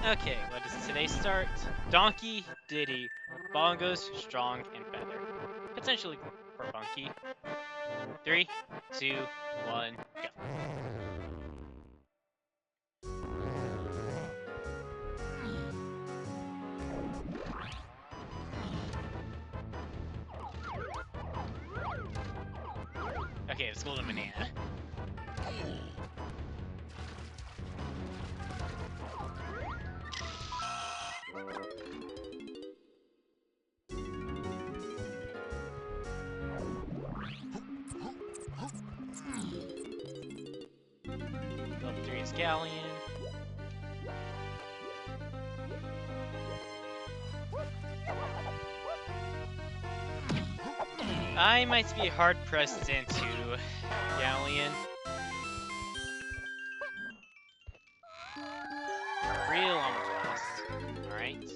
Okay, what does today start? Donkey, Diddy, Bongos, Strong, and Feather. Potentially for Funky. 3, 2, 1, go. Okay, it's golden banana. Level 3 is Galleon. I might be hard pressed into Galleon. Real on blast. Alright.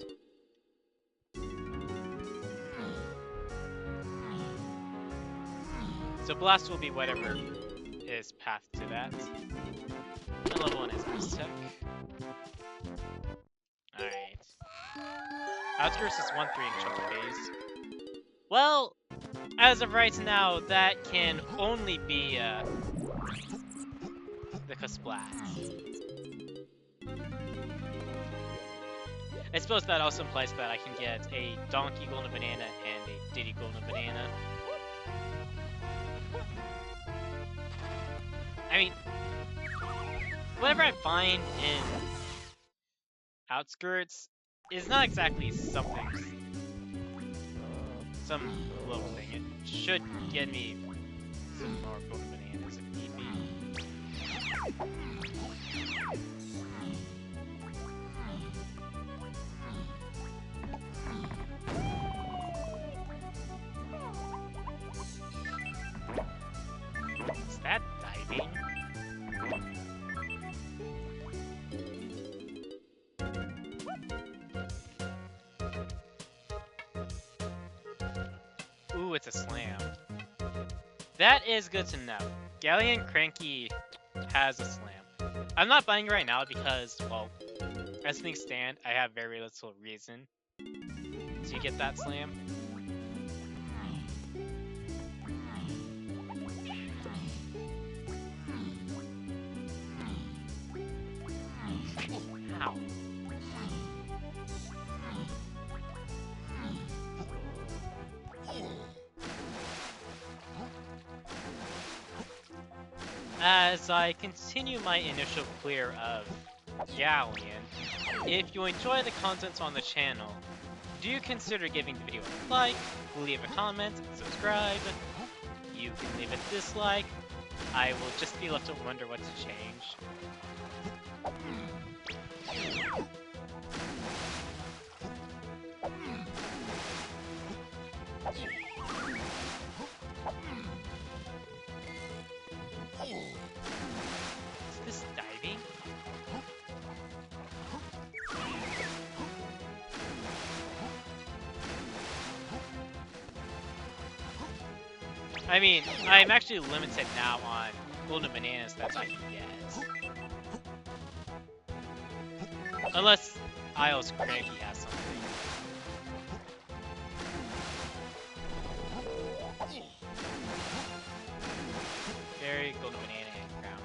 So blast will be whatever is path to that. And level 1 is Beast Tech. Alright. Outskirts is 1-3 in Chunk Phase. Well, as of right now, that can only be the Kasplat. I suppose that also implies that I can get a Donkey Golden Banana and a Diddy Golden Banana. I mean, whatever I find in Outskirts is not exactly some little thing. It should get me some more golden bananas if need be. Is that diving? Ooh, it's a slam. That is good to know. Galleon Cranky has a slam. I'm not buying it right now because, well, as things stand, I have very little reason to get that slam. Ow. As I continue my initial clear of Galleon, if you enjoy the content on the channel, do consider giving the video a like, leave a comment, subscribe. You can leave a dislike. I will just be left to wonder what to change. Is this diving? I mean, I'm actually limited now on golden bananas that I can get. Unless Isles Cranky has something. Very golden banana and crown.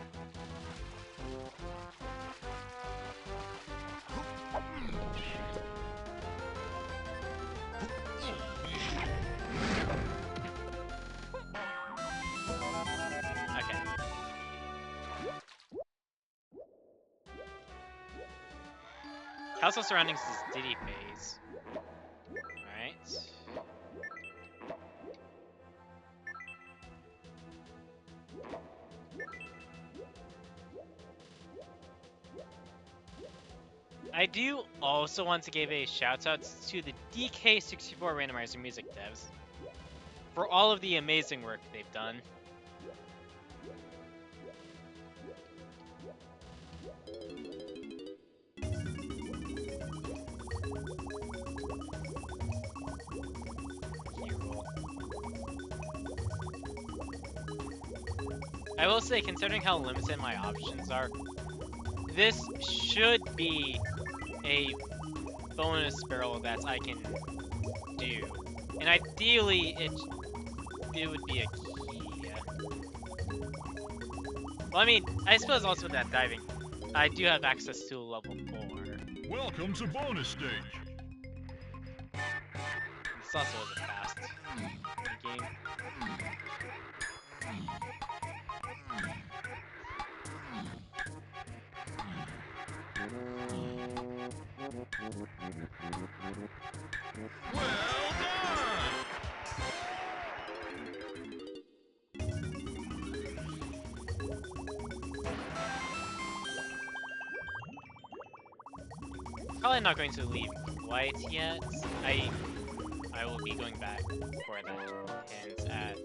Okay. Castle Surroundings is Diddy phase. Alright. I do also want to give a shout out to the DK64 Randomizer music devs for all of the amazing work they've done. I will say, considering how limited my options are, this should be a bonus barrel that I can do. And ideally, it would be a key. Well, I mean, I suppose also with that diving, I do have access to a level 4. Welcome to bonus stage. This also is a fast game. Well done! Probably not going to leave quite yet. I will be going back for that hint at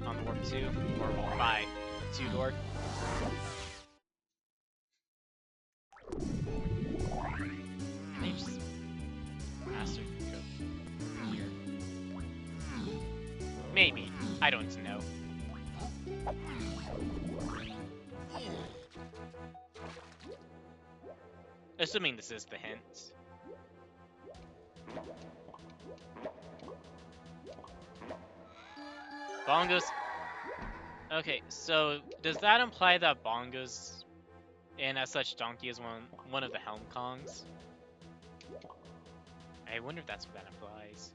on warp 2 or warp by 2 door. Maybe just faster go here. Maybe. I don't know. Assuming this is the hint. Bongos. Okay, so does that imply that Bongos, and as such Donkey, is one of the Helm Kongs? I wonder if that's what that implies.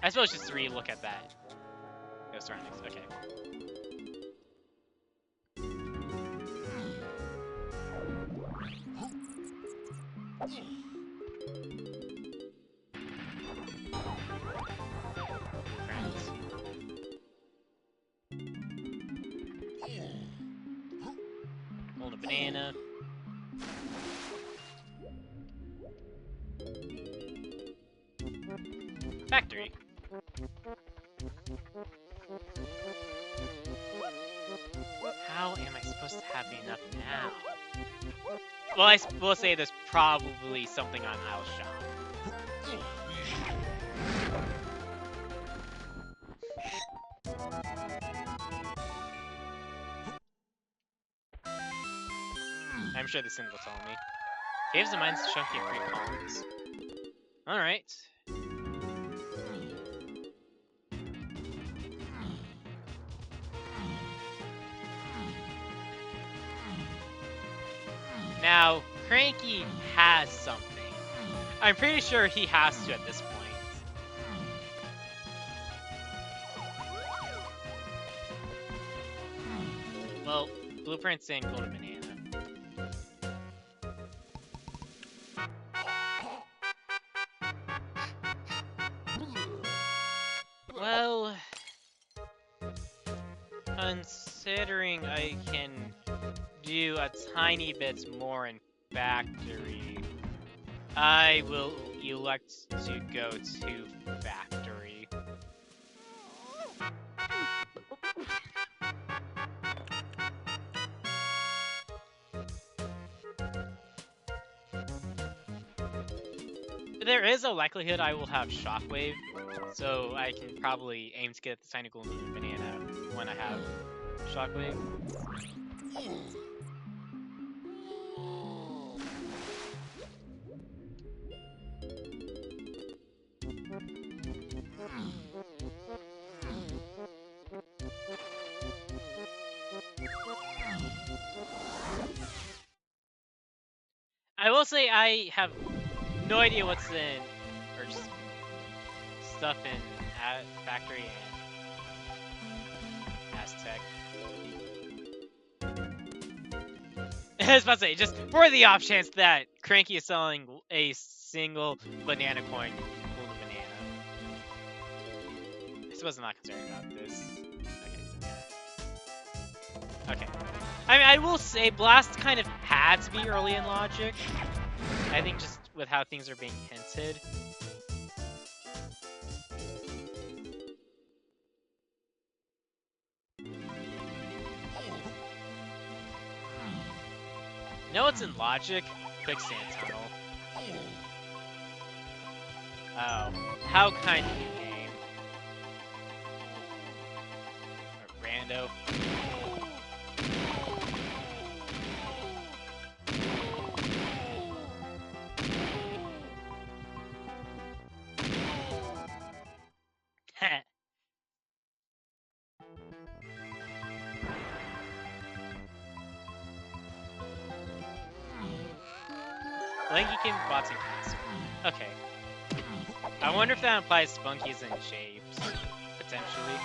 I suppose just re-look at that. Those surroundings, okay. Hold a banana. Factory. How am I supposed to have enough now? Well, I will say there's probably something on Isle Shop. I'm sure this thing will tell me. Caves and mines, chunky free columns. Alright. Now, Cranky has something. I'm pretty sure he has to at this point. Well, blueprints and golden banana. Well, considering I can do a tiny bit more in factory, I will elect to go to factory. There is a likelihood I will have Shockwave, so I can probably aim to get the tiny golden banana when I have Shockwave. I will say I have no idea what's in, or just stuff in factory and Aztec. I was about to say, just for the off chance that Cranky is selling a single banana coin, golden banana. I suppose I'm not concerned about this. Okay. I mean, I will say Blast kind of had to be early in logic. I think just with how things are being hinted. No, it's in logic. Quicksand tunnel. Oh, how kind of you, game. Rando. Lanky King Watson Castle. Okay. I wonder if that implies Spunky's in shapes. Potentially.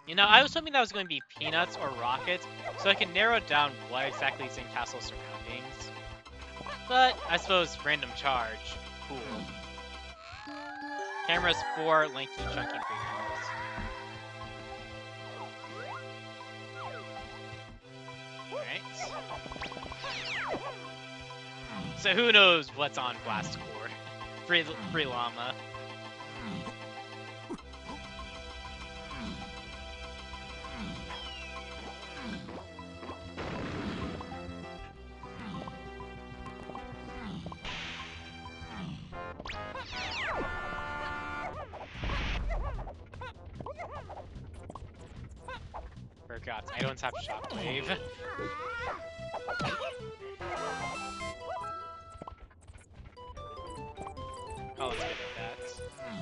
You know, I was hoping that was going to be Peanuts or Rockets, so I can narrow down what exactly is in Castle surroundings. But, I suppose, random charge. Cool. Cameras 4, lanky, chunky premiums. Alright. So who knows what's on Blast Core? Free Llama. Forgot, I don't have Shockwave. Oh, let's get that.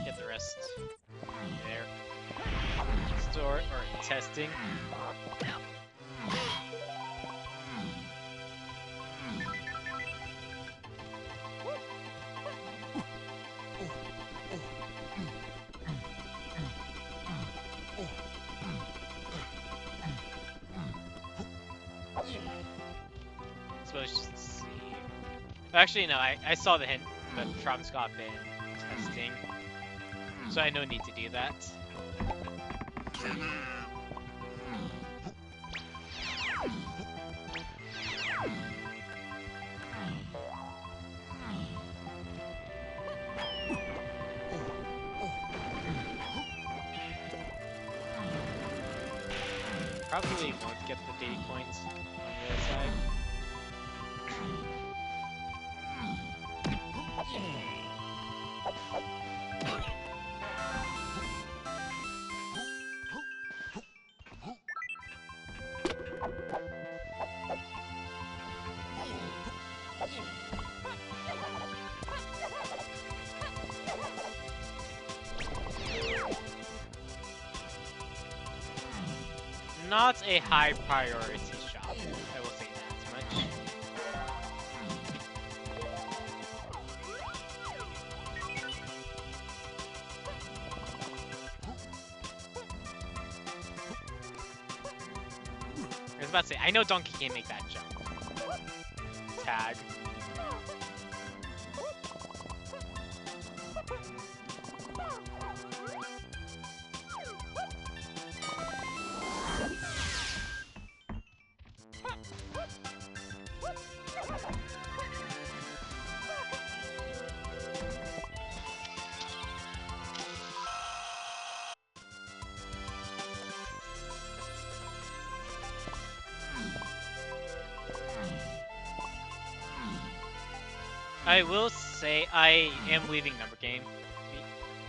Get the rest. There. Store, or testing. Suppose just see. Actually, no, I saw the hint, but Trump's got been testing, so I no need to do that. Probably won't get the 80 points on the other side. Not a high priority shop, I will say that much. I was about to say, I know Donkey can't make that jump. Tag. I will say I am leaving Number Game.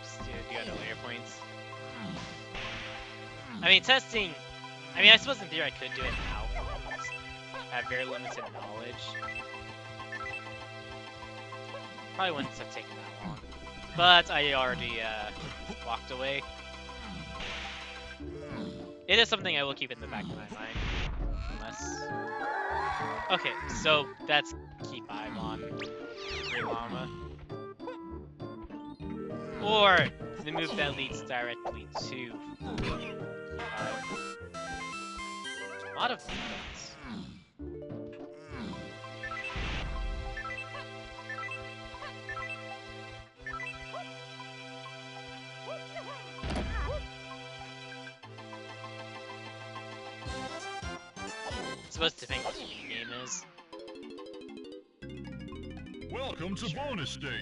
Just to do other layer points. I mean, testing. I mean, I suppose in theory I could do it now. I have very limited knowledge. Probably wouldn't have taken that long. But I already walked away. It is something I will keep in the back of my mind. Unless. Okay, so that's key 5 on Free Llama. Or the move that leads directly to key 5. A lot of defense. Supposed to think what the game is. Welcome to bonus stage.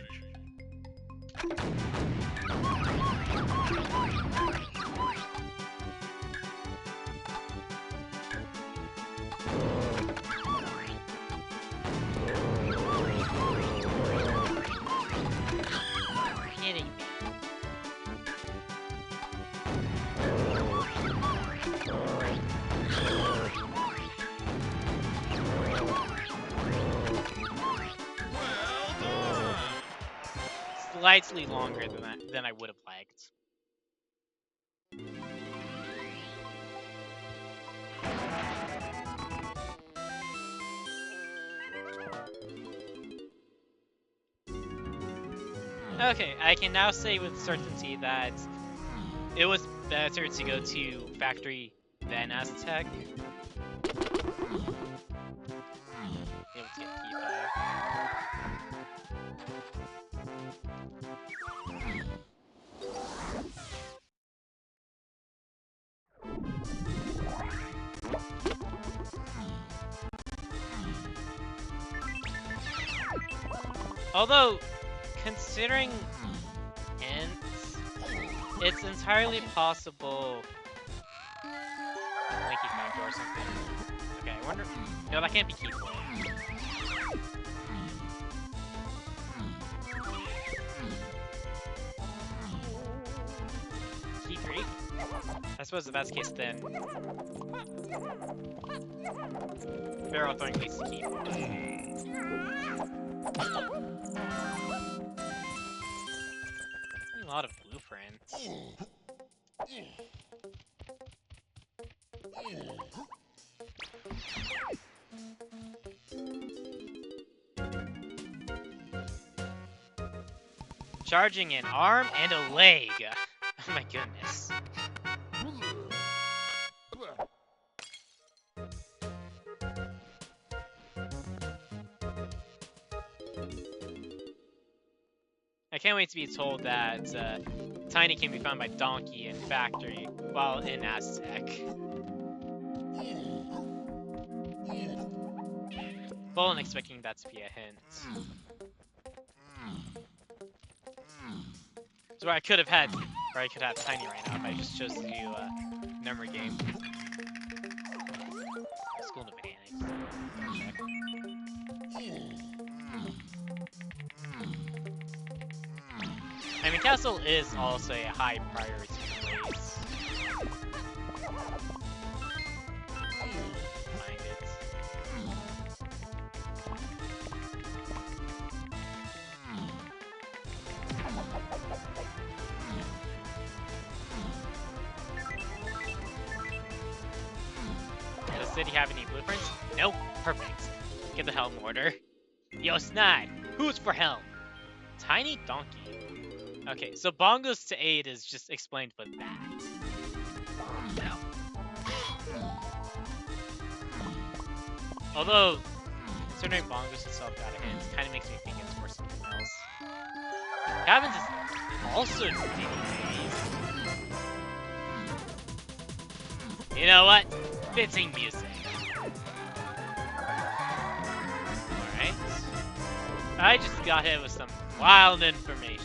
Kidding me. slightly longer than I would have liked. Okay, I can now say with certainty that it was better to go to Factory than Aztec. Able to get key 5. Although, considering hints, it's entirely possible. Linky factor or something. Okay, I wonder. No, that can't be key 4. Key 3? I suppose if that's the case, then barrel throwing leads to key 4. A lot of blueprints. Charging an arm and a leg. Oh my goodness. I can't wait to be told that Tiny can be found by Donkey in Factory, while in Aztec. Well, I'm expecting that to be a hint. So I could have had Tiny right now, but I just chose to do number game. School of Mechanics. Check. I mean, Castle is also a high priority place. Find it. Does the city have any blueprints? Nope. Perfect. Get the helm order. Yo, Snide! Who's for helm? Tiny Donkey. Okay, so bongos to aid is just explained with that. Although, considering bongos itself got a hint, it kind of makes me think it's for something else. Cabins is also doing these. You know what? Fitting music. Alright. I just got hit with some wild information.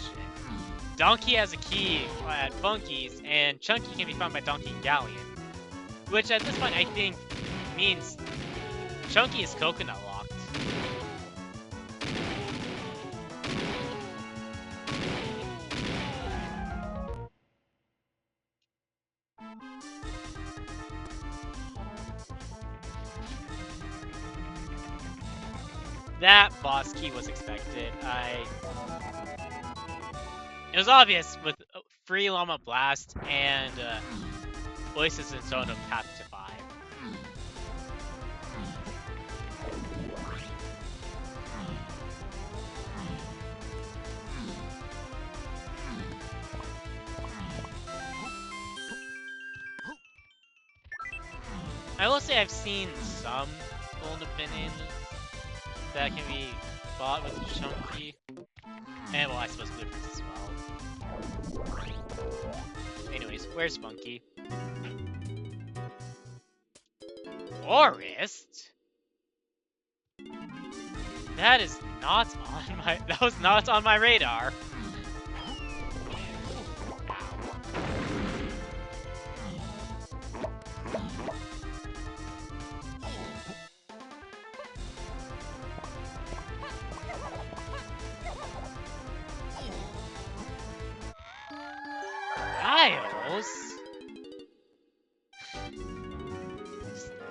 Donkey has a key at Funky's, and Chunky can be found by Donkey and Galleon. Which at this point I think means Chunky is coconut locked. That boss key was expected. It was obvious with Free Llama Blast and Voices in Zone of Path to 5. I will say I've seen some Golden Opinions that can be bought with Chunky. And, well, I suppose Blueprints as well. Anyways, where's Funky? Forest? That is not on my... That was not on my radar.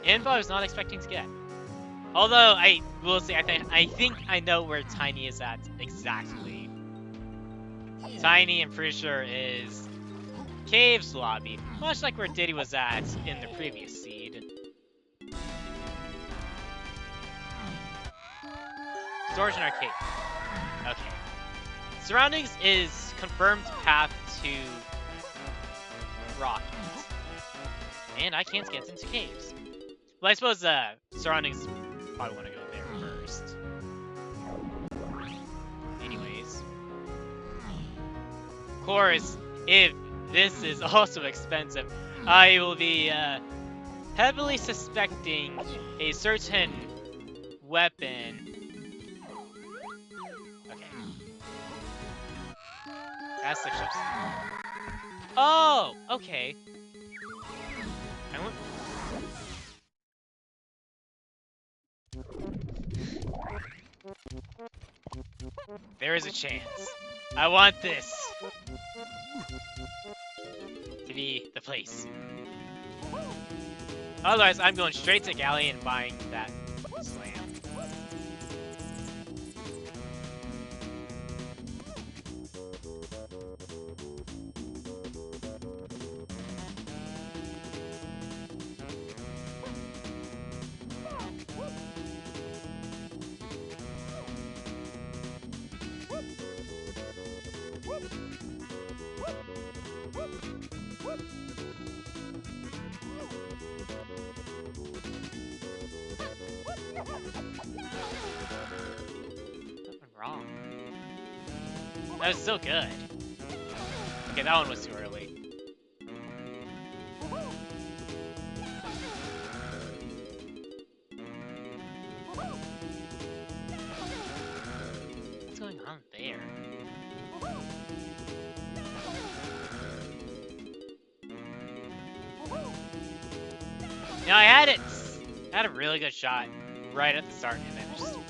Info I was not expecting to get. Although I will say I think I know where Tiny is at exactly. Tiny, I'm pretty sure, is Cave's lobby, much like where Diddy was at in the previous seed. Storage and arcade. Okay. Surroundings is confirmed path to Rocket. And I can't get into caves. Well, I suppose Surroundings probably want to go there first. Anyways. Of course, if this is also expensive, I will be heavily suspecting a certain weapon. Okay. That's the ships. Oh, okay. I went. There is a chance. I want this to be the place. Otherwise, I'm going straight to Galley and buying that slam. Nothing wrong. That was so good. Okay, that one was too early. What's going on there? No, I had it! I had a really good shot right at the start and then it just fell off.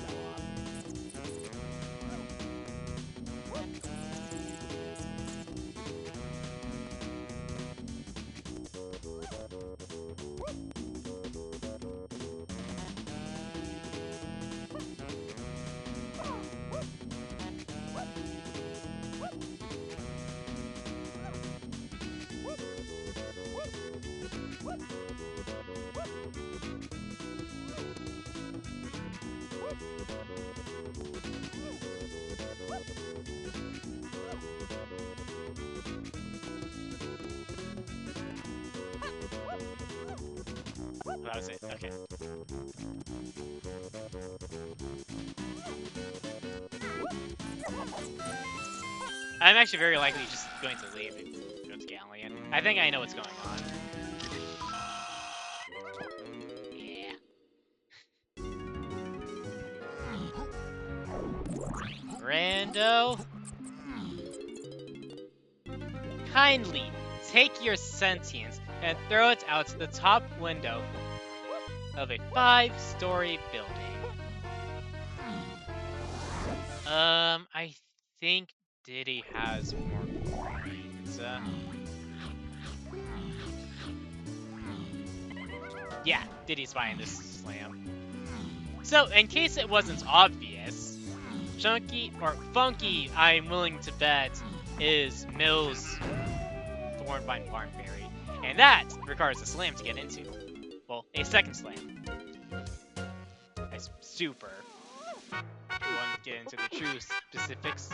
Oh, that was it. Okay. I'm actually very likely just going to leave and go to Galleon. I think I know what's going on. Yeah. Rando. Kindly take your sentience and throw it out the top window of a 5-story building. I think Diddy has more coins. Yeah, Diddy's buying this slam. So, in case it wasn't obvious, Chunky, or Funky, I'm willing to bet, is Mill's Thornvine Barnberry. And that requires a slam to get into. Well, a second slam. That's super. If we want to get into the true specifics.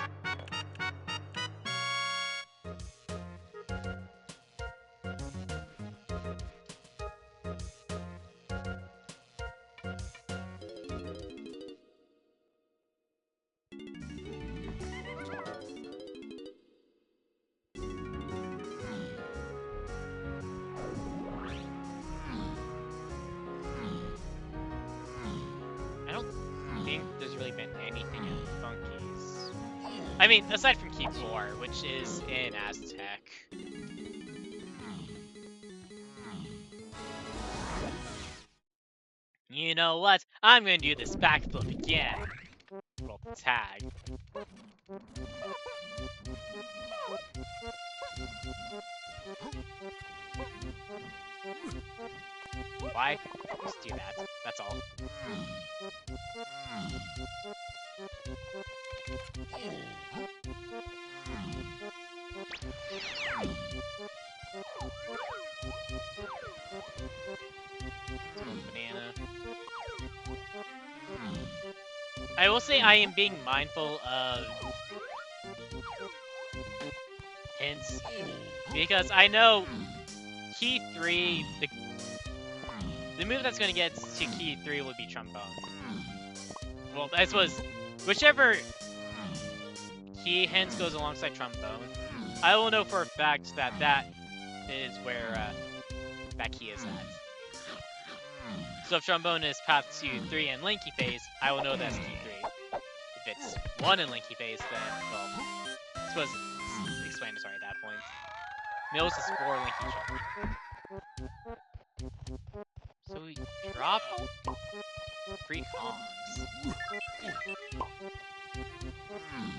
I don't think there's really been anything in Funky's. I mean, aside from Key 4, which is in Aztec. You know what? I'm gonna do this backflip again. Roll tag. Why? Just do that. That's all. I will say I am being mindful of hints because I know key 3, the move that's going to get to key 3 would be trombone. Well, I suppose whichever key hint goes alongside trombone, I will know for a fact that that is where that key is at. So if trombone is path to 3 in Lanky Phase, I will know that's key 3. If it's 1 in Lanky Phase, then, well, I suppose it's explanatory at that point. Mills is 4 Lanky Jump. So we drop 3 Kongs.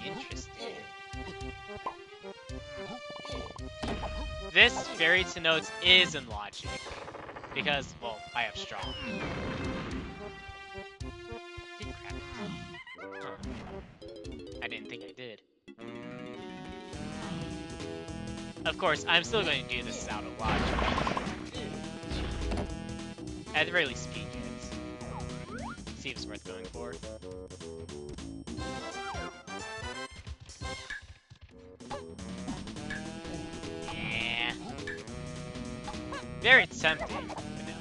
Interesting. This Fairy to Notes is in logic. Because, well, I have strong. Did crap it. Huh. I didn't think I did. Of course, I'm still going to do this out of logic. At the very least, peek it. See if it's worth going for. Yeah. Very tempting, but no.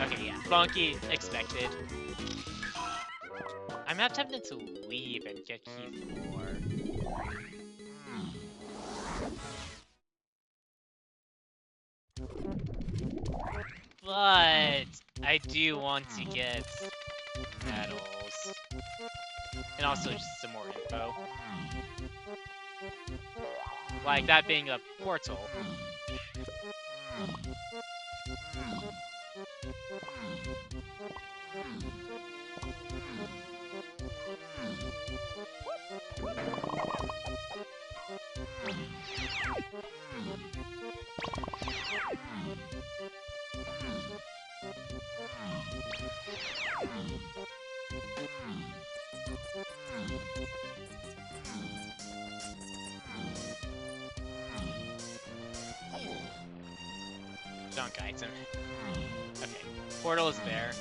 Okay, yeah. Funky, expected. I'm not tempted to leave and get key 4. But I do want to get medals. And also just some more info. Like that being a portal. Junk item. Okay, portal is there.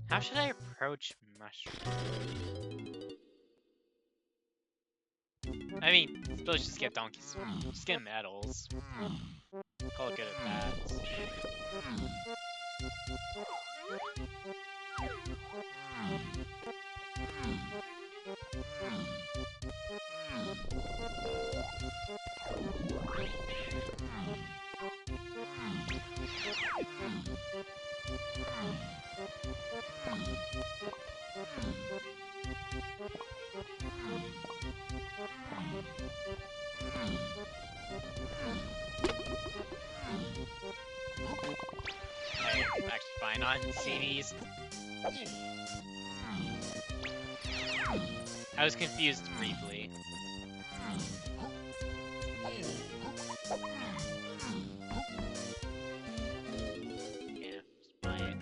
How should I approach Mushroom? I mean, I suppose just get donkeys. Just get medals. Call it good at that. I'm actually fine on CDs. I was confused briefly. Yeah, just buy it.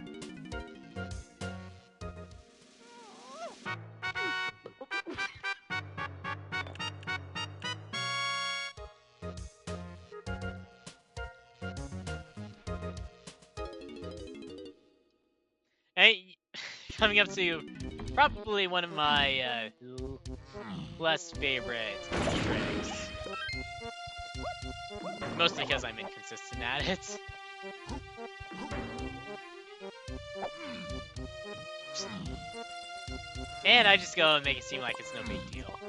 Hey, coming up to probably one of my less favorite tricks. Mostly because I'm inconsistent at it. And I just go and make it seem like it's no big deal.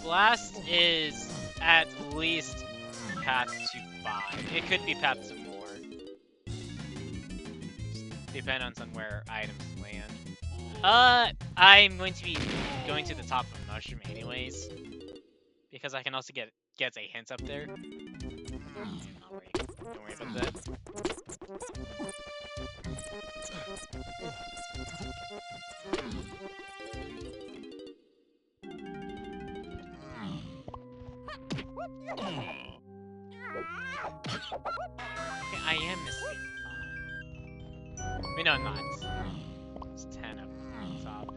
Blast is at least path to 5. It could be path to more. Depends on where items land. I'm going to be going to the top of a mushroom anyways. because I can also get a hint up there. Don't worry about that. Okay, I am missing 5. Wait, no, I'm not. It's 10 up top.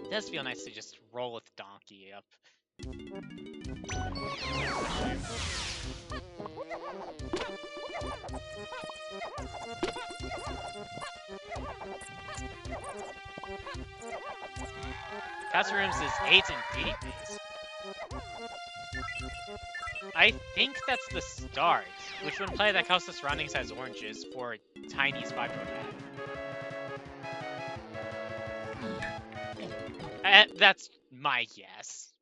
It does feel nice to just roll with Donkey up. Castle Rooms is 8 and D base. I think that's the start, which would imply that House of Surroundings has oranges for Tiny's 5-door pad. That's my guess.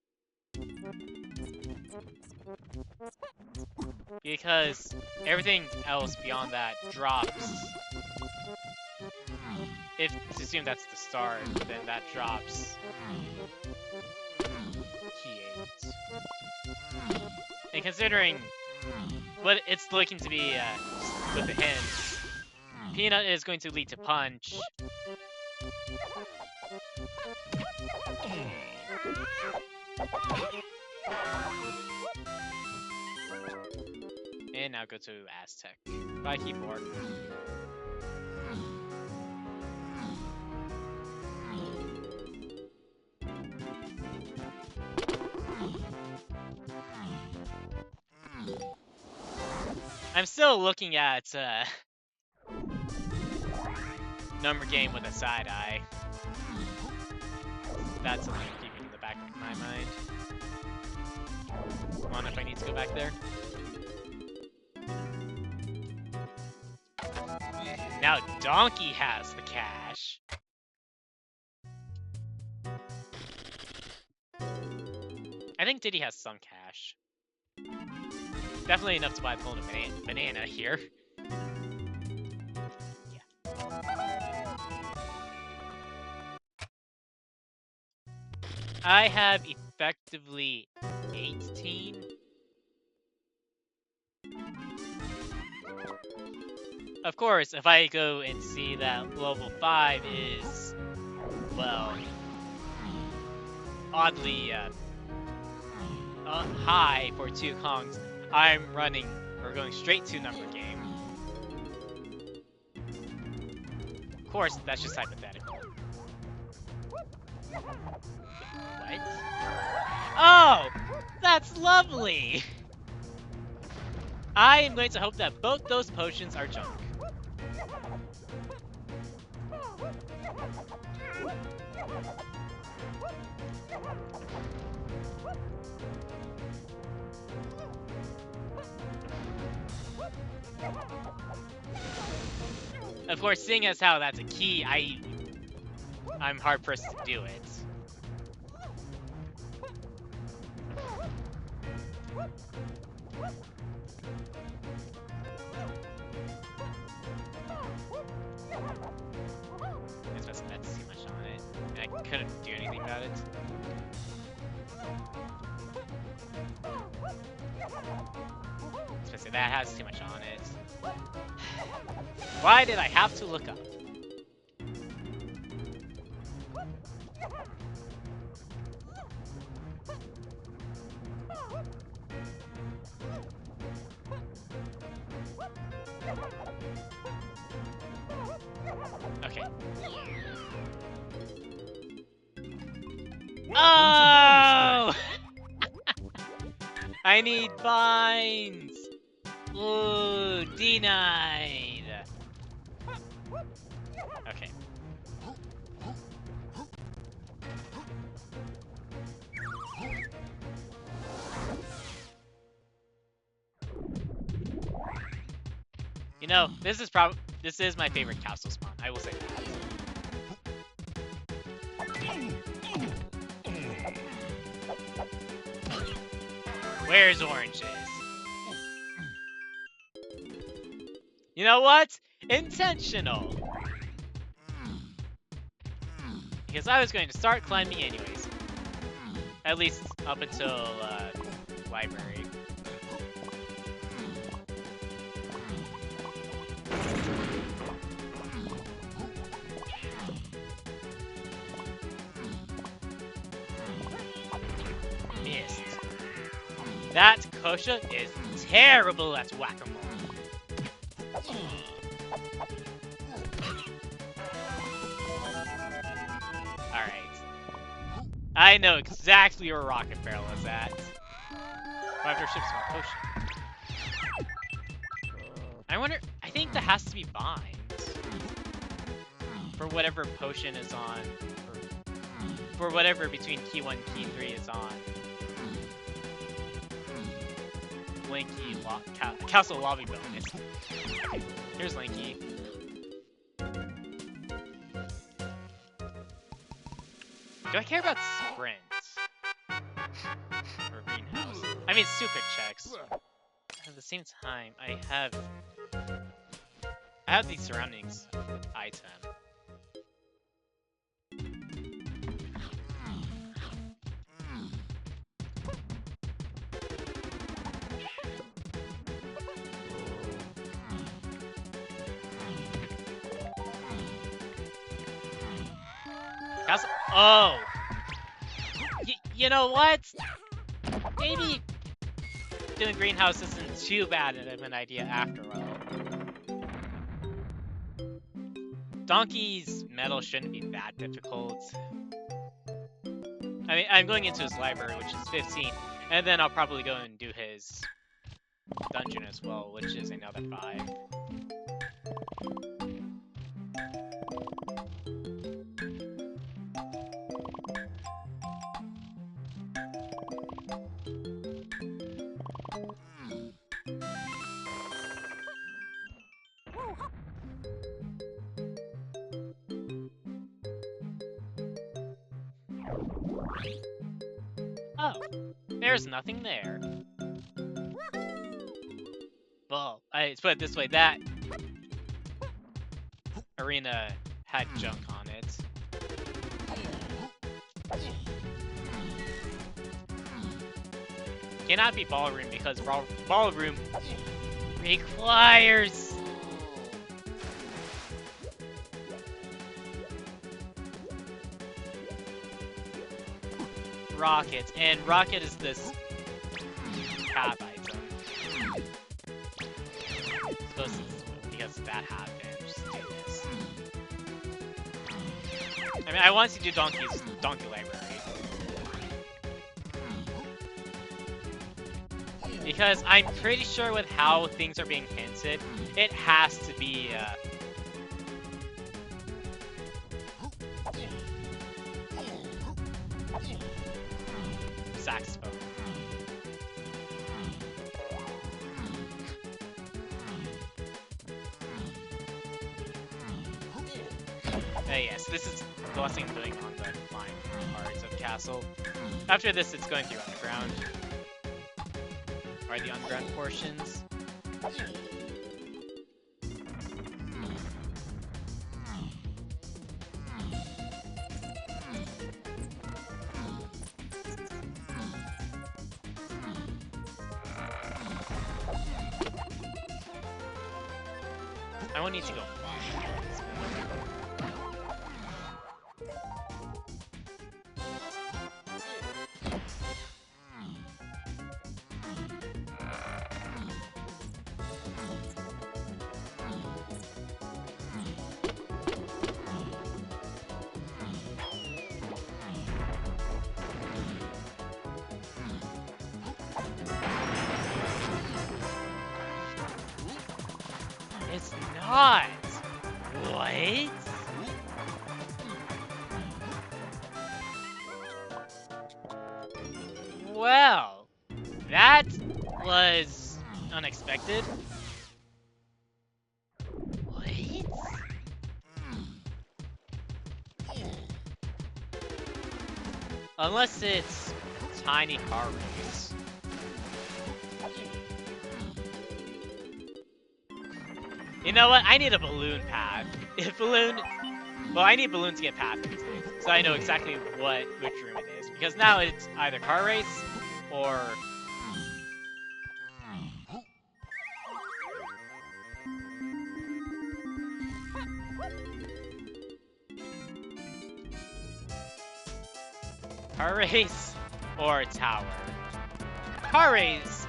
Because everything else beyond that drops. If to assume that's the start, then that drops key 8. And considering what it's looking to be with the hints, Peanut is going to lead to Punch. And now go to Aztec. Bye, keyboard. I'm still looking at number game with a side eye. That's something I'm keeping in the back of my mind. I wonder if I need to go back there. Now Donkey has the cash. I think Diddy has some cash. Definitely enough to buy the golden banana here. Yeah. I have effectively 18. Of course, if I go and see that level 5 is, well, oddly high for 2 Kongs, I'm running, or going straight to number game. Of course, that's just hypothetical. What? Oh! That's lovely! I am going to hope that both those potions are junk. Of course, seeing as how that's a key, I'm hard pressed to do it. That's too much on it, and I couldn't do anything about it. Especially that has too much on it. Why did I have to look up? Okay. Welcome Oh! I need vines! Ooh, denied! Okay. You know, this is my favorite castle spawn, I will say that. Where's oranges? You know what? Intentional! Because I was going to start climbing anyways. At least up until, library. Missed. That Kosha is terrible at whack-a-mole. Alright. I know exactly where Rocket Barrel is at. After ships my potion. I wonder, I think that has to be vines. For whatever potion is on. For whatever between key 1 and key 3 is on. Linky Castle Lobby bonus. Okay, here's Linky. Do I care about sprints? Or greenhouse? I mean, super checks. At the same time, I have the surroundings item. Castle. Oh! You know what? Maybe doing greenhouse isn't too bad of an idea after all. Donkey's metal shouldn't be that difficult. I mean, I'm going into his library, which is 15, and then I'll probably go and do his dungeon as well, which is another 5. Oh, there's nothing there. Well, let's put it this way, that arena had junk on it. Cannot be ballroom because ballroom requires rocket, and rocket is this tab item. Suppose it's because that happened. Just do this. I mean, I want to do Donkey Library. Because I'm pretty sure with how things are being hinted, it has to be, saxophone. Yes, this is the last thing I'm doing on the flying parts of Castle. After this, it's going through underground. Or the underground portions. I won't need to go far. it's not. What? Well, that was unexpected. What? Unless it's tiny car race. You know what? I need a balloon path. If balloon... Well, I need balloon to get past these things, so I know exactly which room it is. Because now it's either car race or... Car race or tower. Car race,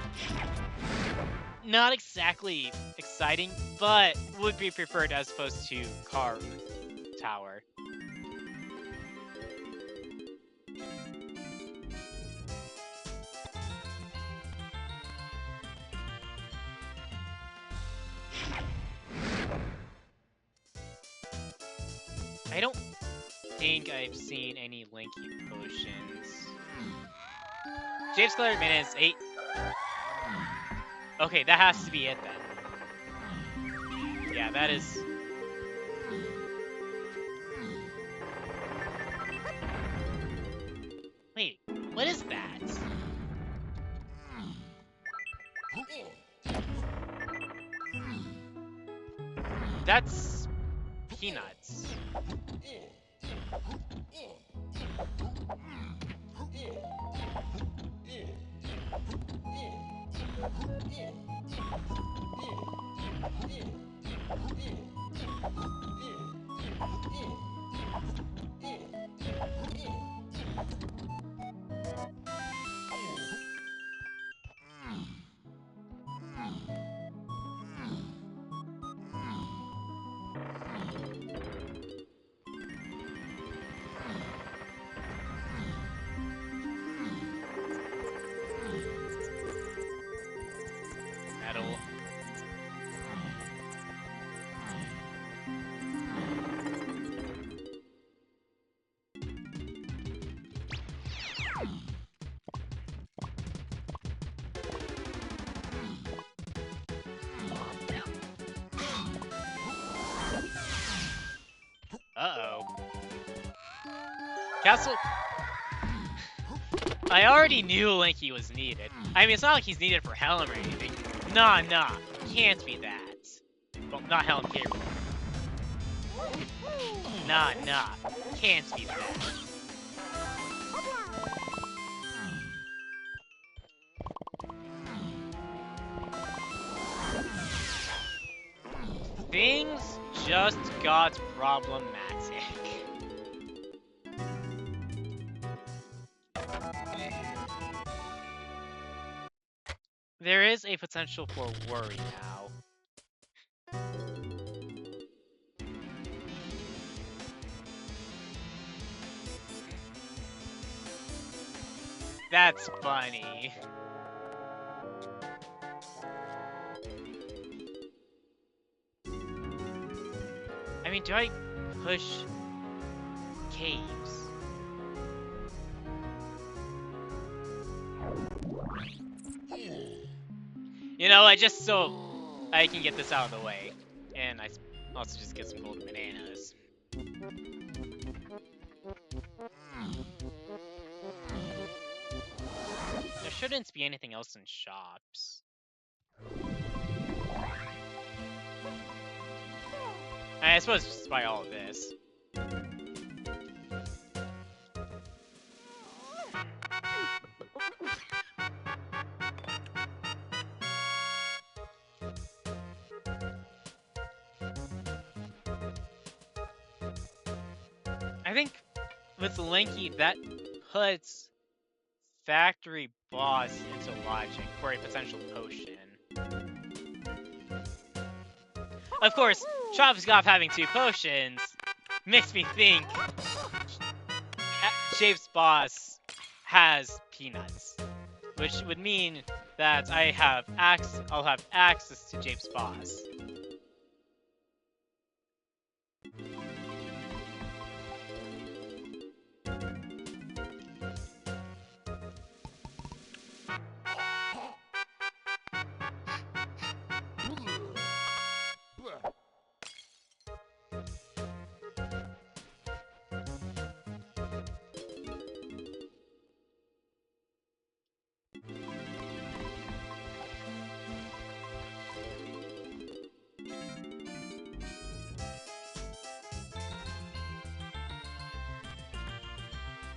not exactly exciting, but would be preferred as opposed to car tower. I don't think I've seen any Linky potions. James Clear minutes 8. Okay, that has to be it then. Yeah, that is... Wait, what is that? That's... peanuts. Metal. Uh-oh. Castle... I already knew Linky was needed. I mean, it's not like he's needed for Helm or anything. Nah, can't be that. Well, not Helm here. Nah, can't be that. Things just got problematic. There is a potential for worry now. That's funny. I mean, do I push caves? You know, just so I can get this out of the way. And I also just get some golden bananas. There shouldn't be anything else in shops. I suppose just buy all of this. I think with Linky, that puts Factory Boss into logic for a potential potion. Of course, Choppscott having 2 potions makes me think Jape's Boss has peanuts, which would mean that I'll have access to Jape's Boss.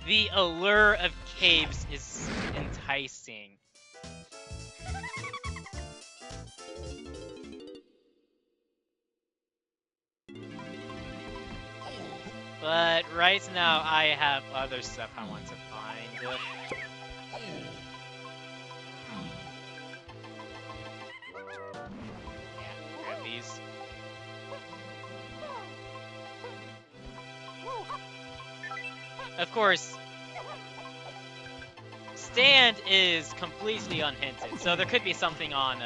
The allure of caves is enticing. But right now, I have other stuff I want to find. Yeah, grab these. Of course, Stand is completely unhinted, so there could be something on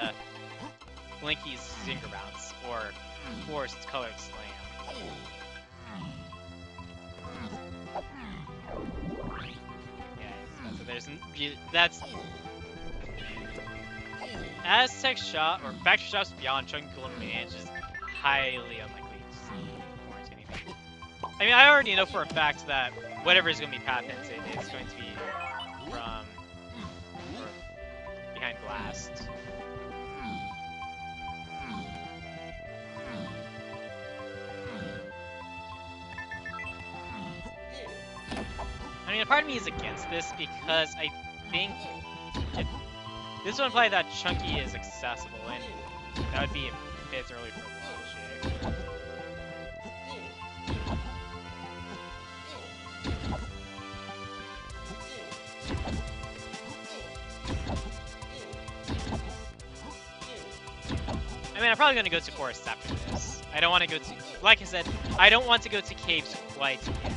Blinky's Zinger Bounce or Forced Colored Slam. Yeah, so that's Aztec Shot or Factory Shots beyond Chunky Golden Mane is just highly unlikely to warrant anything. I mean, I already know for a fact that whatever is going to be path hinted is going to be from behind Blast. I mean, a part of me is against this because I think this would imply that Chunky is accessible, and that would be a bit early for logic. I mean, I'm probably going to go to Forest after this. I don't want to go to... Like I said, I don't want to go to Caves quite yet.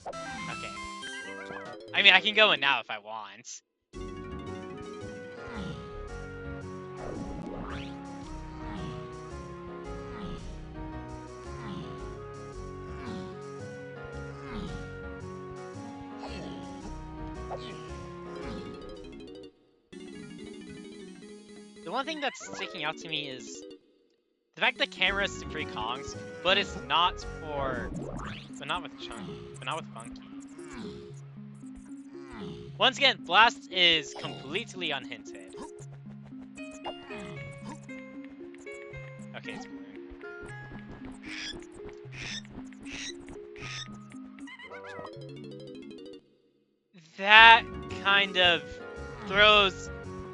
Okay. I mean, I can go in now if I want. The one thing that's sticking out to me is the fact that camera is to free Kongs, but it's not for... But not with Chunky. But not with Funky. Once again, Blast is completely unhinted. Okay, it's blue. That kind of throws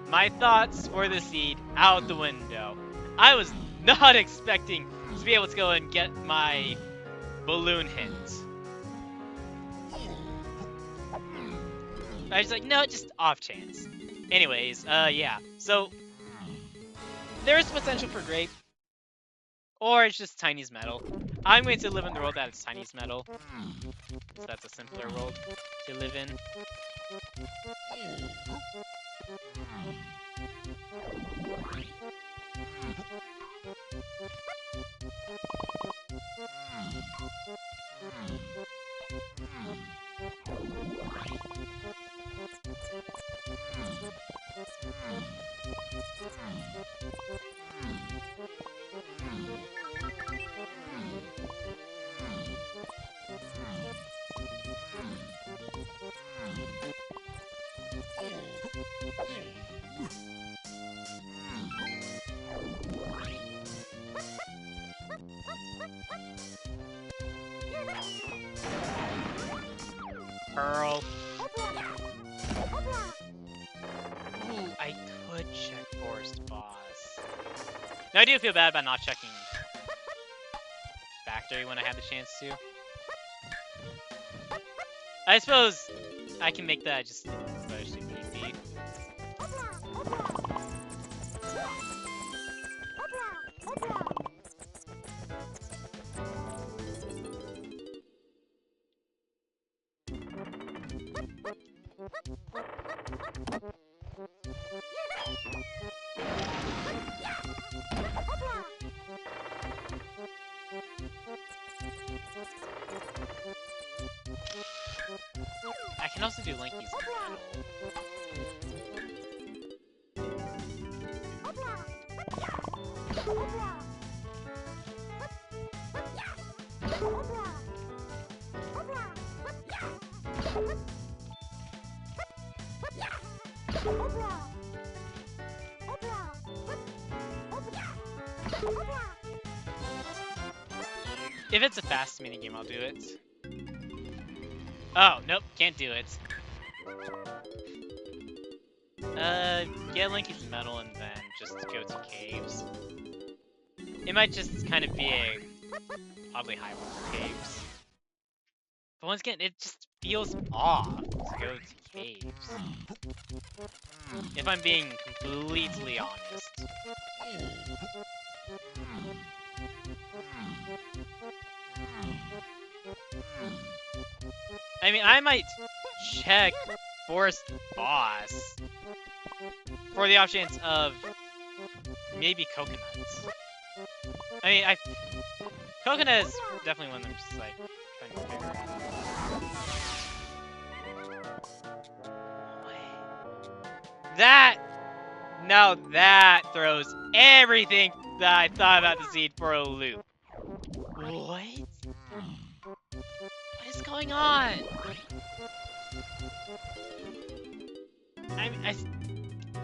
my thoughts for the seed out the window. I was not expecting to be able to go and get my balloon hint. I was like, no, just off chance. Anyways, yeah. So, there's potential for Grape. Or it's just Tiny's Metal. I'm going to live in the world that it's Tiny's Metal. So that's a simpler world to live in. Pearl. Ooh, I could check Forest Boss. Now I do feel bad about not checking Factory when I had the chance to. I suppose I can make that just especially easy. I can also do Linky's If it's a fast minigame, I'll do it. Oh, nope, can't do it. Get Linky's medal and then just go to caves. It might just kind of be a oddly high one for caves. But once again, it just feels off to go to caves. If I'm being completely honest. I mean, I might check Forest Boss for the options of maybe coconuts. I mean, coconut is definitely one I'm just like trying to figure out. That throws everything that I thought about the seed for a loop. What? What is going on?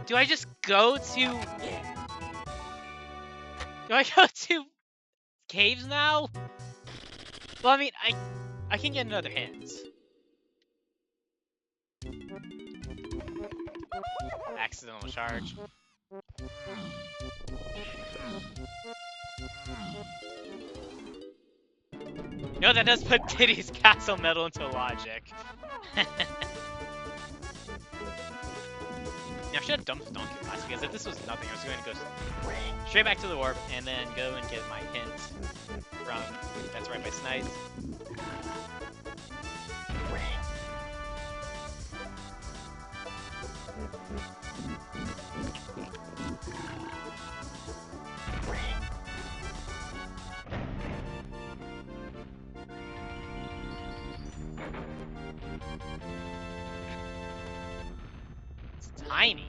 Do I just go to... Do I go to caves now? Well, I mean, I can get another hint. Accidental charge. No, that does put Diddy's castle medal into logic. Now, I should have dumped Donkey Pass, because if this was nothing, I was going to go straight back to the warp and then go and get my hint from That's Right by Snides. It's tiny.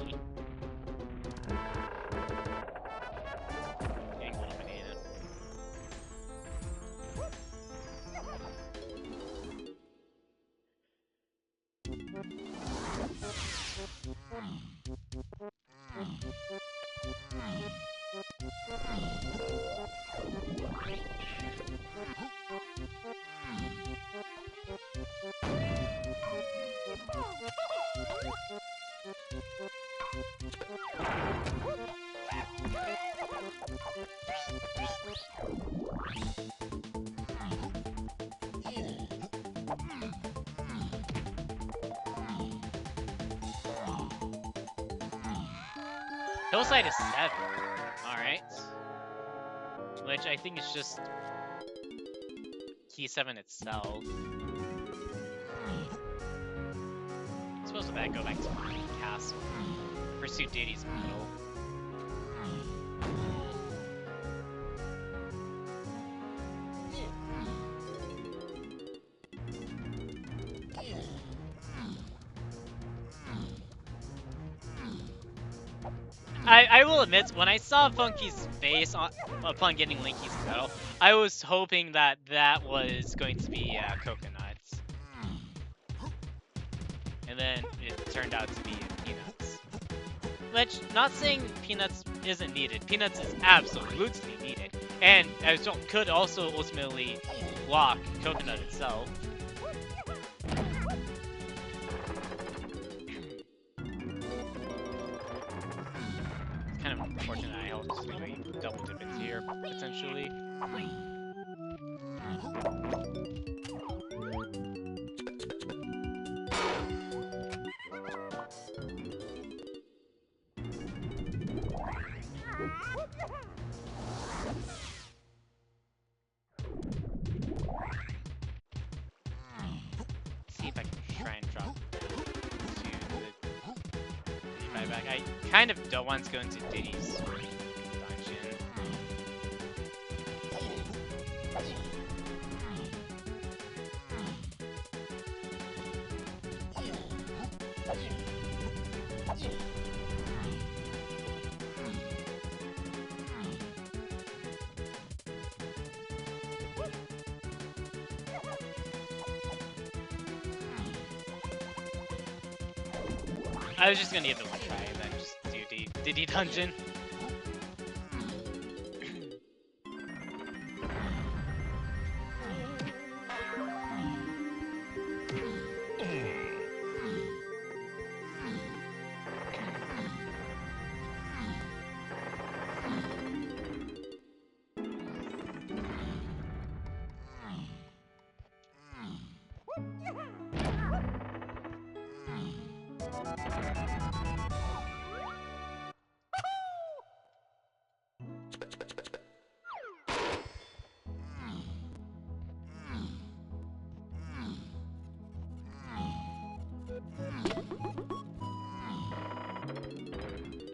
Getting eliminated. Hillside is 7. Alright. Which I think is just Key 7 itself. I suppose with that, go back to my castle. Pursue Diddy's medal. I will admit, when I saw Funky's face upon getting Linky's medal, I was hoping that that was going to be coconuts. And then it turned out to be Peanuts. Which, not saying Peanuts isn't needed. Peanuts is absolutely needed. And could also ultimately block Coconut itself. Kind of unfortunate I also doing double dip it here, potentially. See if I can try and drop down to the 55 back. I kind of don't want to go into Diddy's dungeon. I was just gonna give it one try and then just do Diddy dungeon.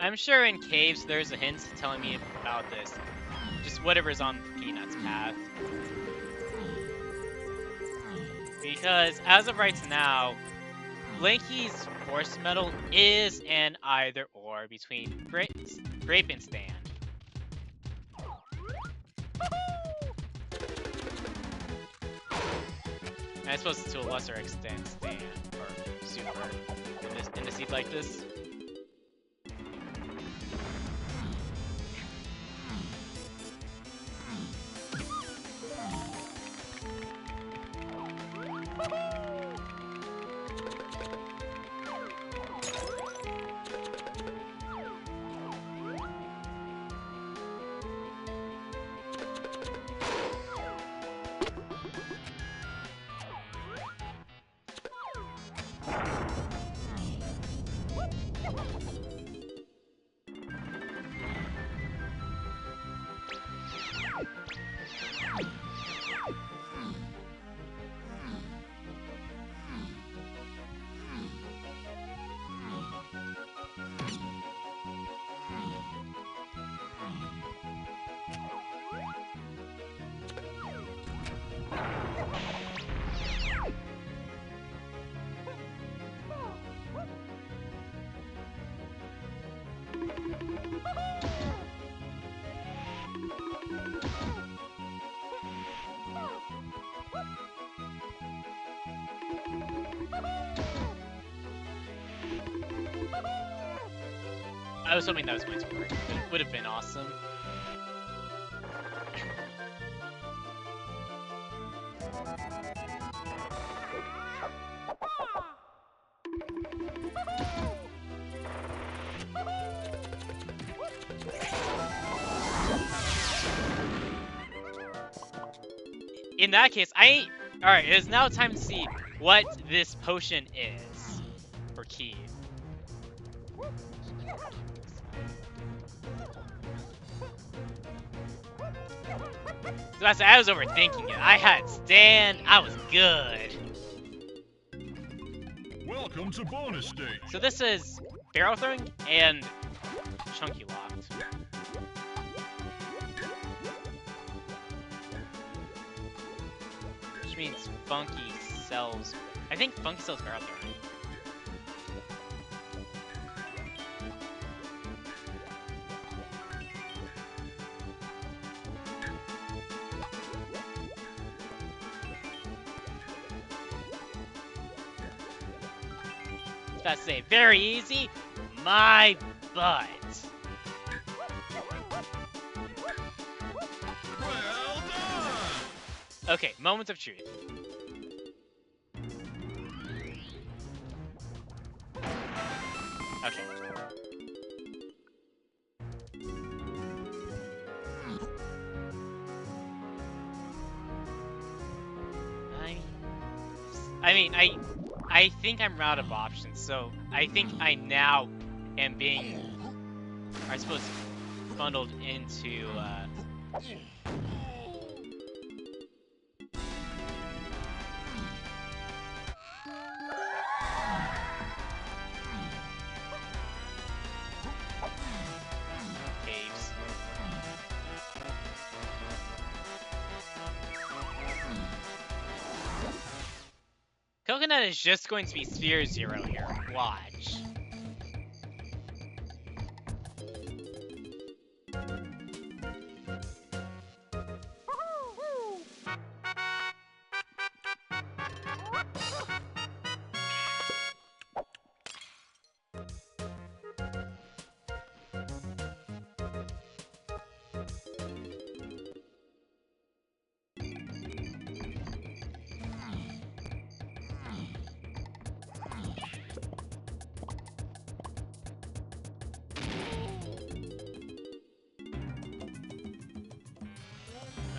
I'm sure in caves there's a hint telling me about this. Just whatever's on Peanut's path. Because as of right now, Blinky's force metal is an either or between Grape and Stand. And I suppose to a lesser extent Stand or Super in a seed like this. I was hoping that was going to work. It would have been awesome. In that case, Alright, it is now time to see what this potion is for Keith. So I was overthinking it. I had Stand. I was good. Welcome to bonus stage. So this is barrel throwing and chunky locked. Which means Funky sells. I think Funky sells barrel throwing. That's to say, very easy. My butt. Well done! Okay, moments of truth. Okay. I think I'm out of options, so I think I now am being, I suppose, bundled into, caves. Coconut is just going to be Sphere Zero here. Watch.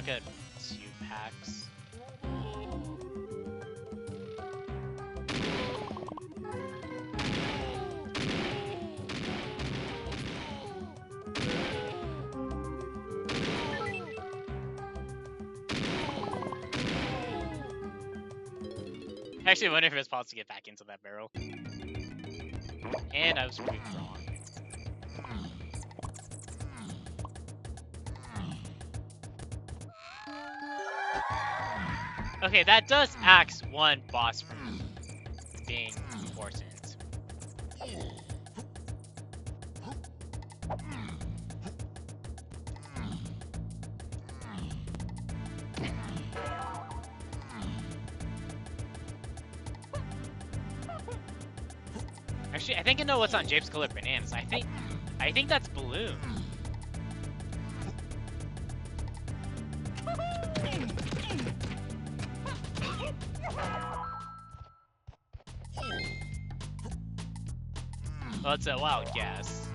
Got 2 packs. Actually, I wonder if it's possible to get back into that barrel. And I was proved wrong. Okay, that does axe one boss from being important. Actually, I think I know what's on Jape's colored bananas. I think that's Balloon. Well, it's a wild guess.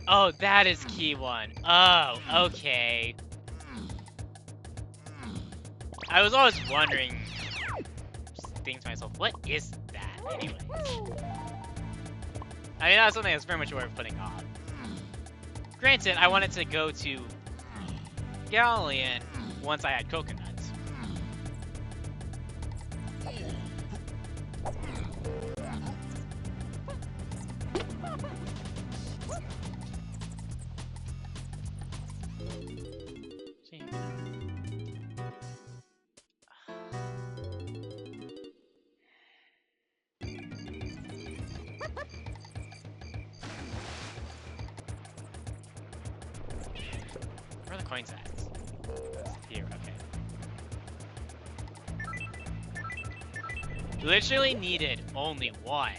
Oh, that is key one. Oh, okay. I was always wondering, just thinking to myself, what is that anyways? I mean, that's something that's very much worth putting off. Granted, I wanted to go to Galleon once I had coconuts. Where are the coins at? Here, okay. Literally needed only one.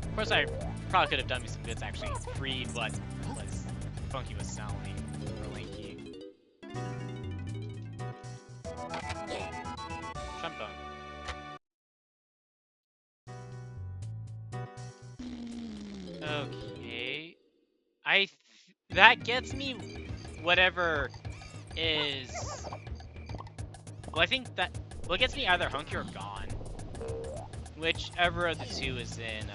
Of course, I probably could have done me some good to actually read what Funky was selling for Linky. Trombone. Okay. That gets me whatever is... Well, I think that... Well, it gets me either Hunky or Gone. Whichever of the two is in,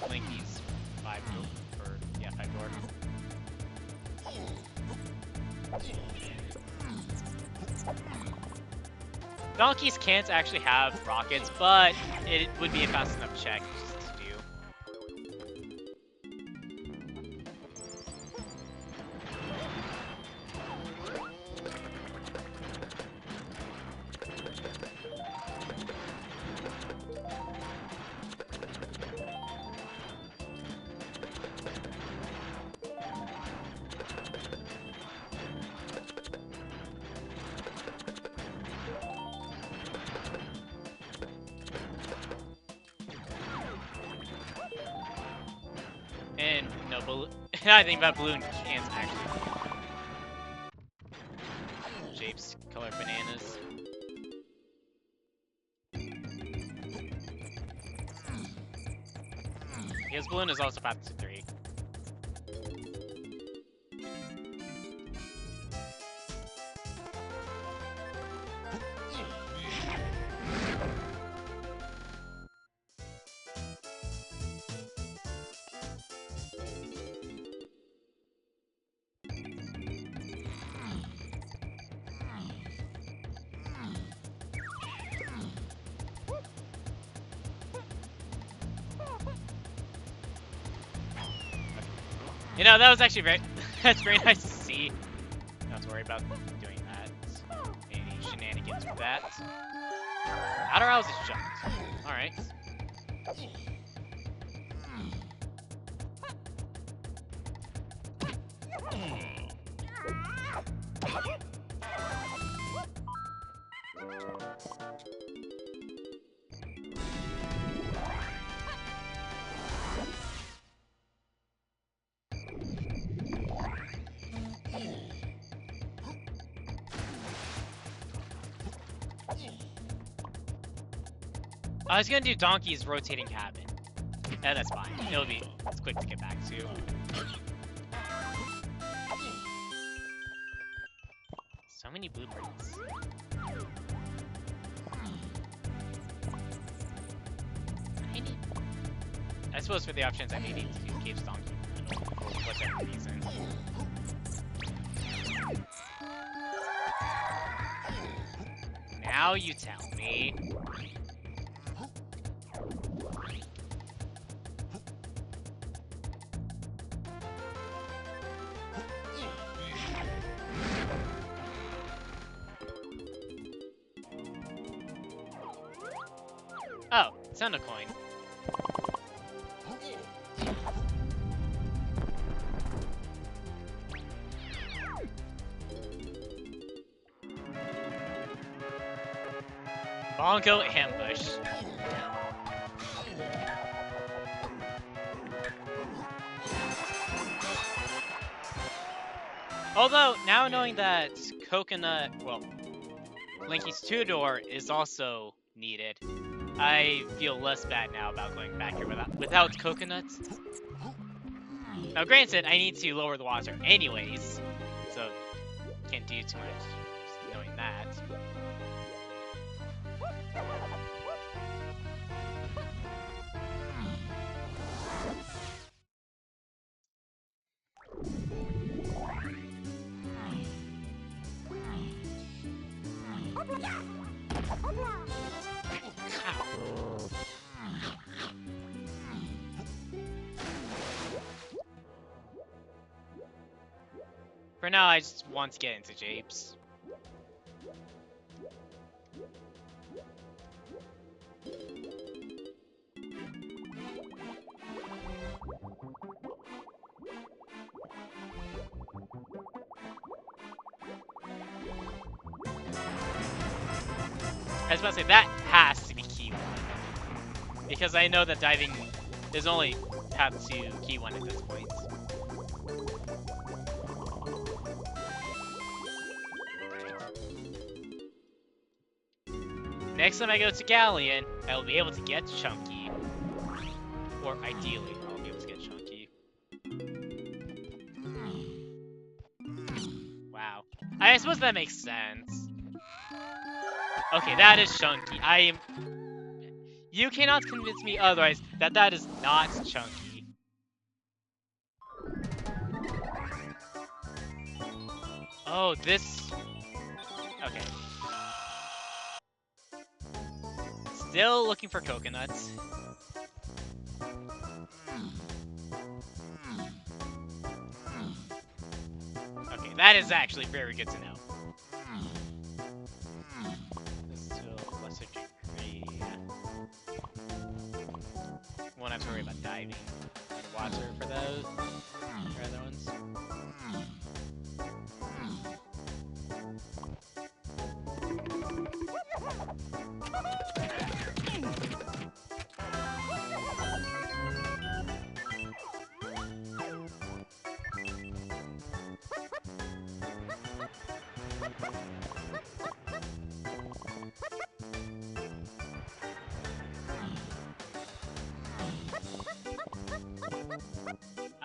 Linky's 5-door, or, yeah, 5-door. Donkeys can't actually have rockets, but it would be a fast enough check just to do. And no, I think about Balloon can't actually. Shapes, color bananas. Because Balloon is also path to 3. You know, that was actually that's very nice to see. Don't have to worry about doing that. Any shenanigans with that. Outer Isles is jumped. Alright. I was gonna do Donkey's rotating cabin. Yeah, that's fine. It's quick to get back to. So many blueprints. I suppose for the options I may need to do Cave's Donkey. For whatever reason. Now you tell me. Oh, send a coin. Bongo ambush. Although, now knowing that Coconut, well, Linky's Two-Door is also needed, I feel less bad now about going back here without Coconuts. Now granted, I need to lower the water anyways, so can't do too much just knowing that. For now, I just want to get into Japes. I was about to say, that has to be key one. Because I know that diving is only path to key one at this point. Next time I go to Galleon, I will be able to get Chunky. Or ideally, I'll be able to get Chunky. Wow. I suppose that makes sense. Okay, that is Chunky. You cannot convince me otherwise that is not Chunky. Oh, this... Okay. Still looking for coconuts. Okay, that is actually very good to know. So, lesser degree. Won't have to worry about diving underwater for those. For other ones.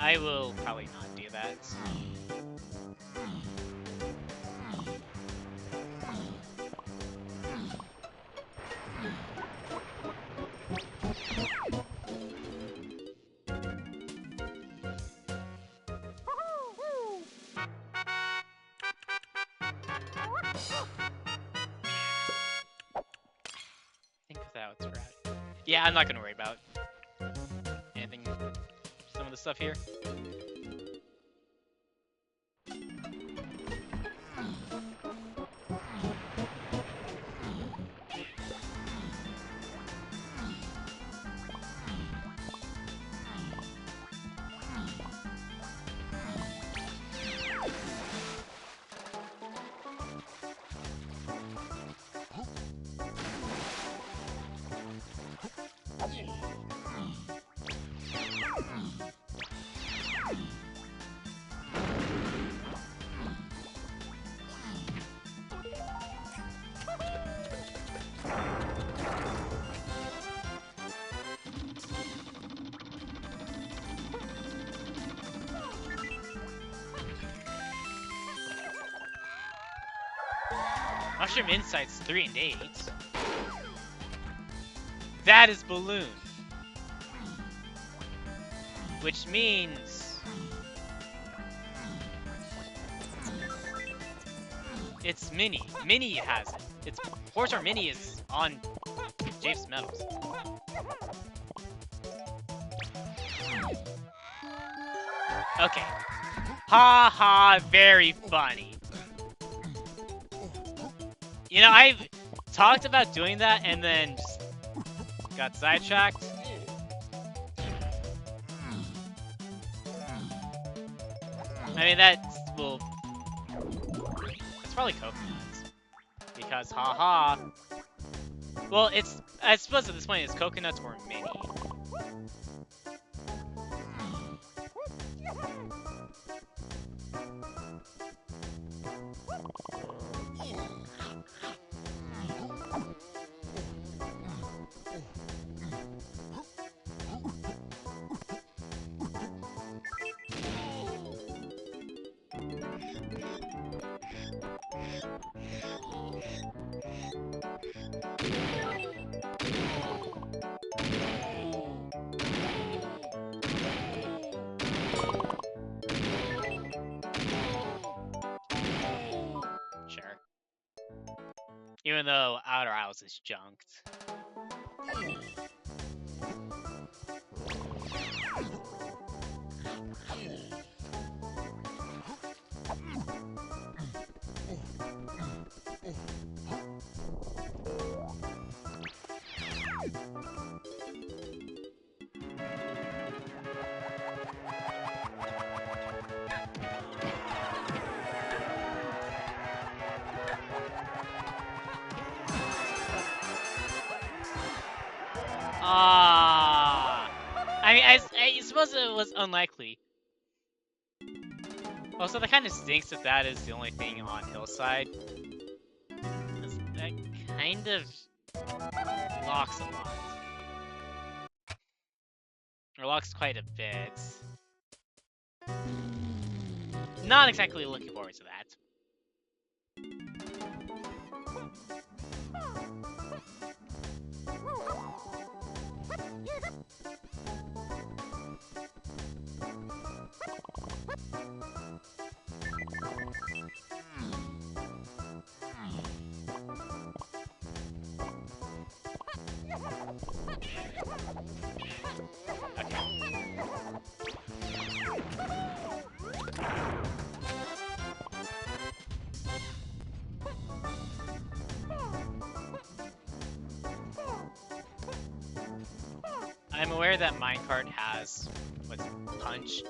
I will probably not do that. I think that's right. Yeah, I'm not gonna worry about anything. Some of the stuff here. Mushroom Insights 3 and 8. That is Balloon. Which means It's Mini. Mini has it. It's Horse Mini is on Jape's medals. Okay. Ha ha, very funny. You know, I've talked about doing that and then just got sidetracked. I mean, that will... It's probably coconuts. Because, haha. Well, it's... I suppose at this point it's coconuts or Mini. Sure. Even though Outer Isles is junked. I mean, I suppose it was unlikely. Also, that kind of stinks that that is the only thing on Hillside. 'Cause that kind of locks a lot. Or locks quite a bit. Not exactly looking forward to that. I'm aware that minecart has what's punch.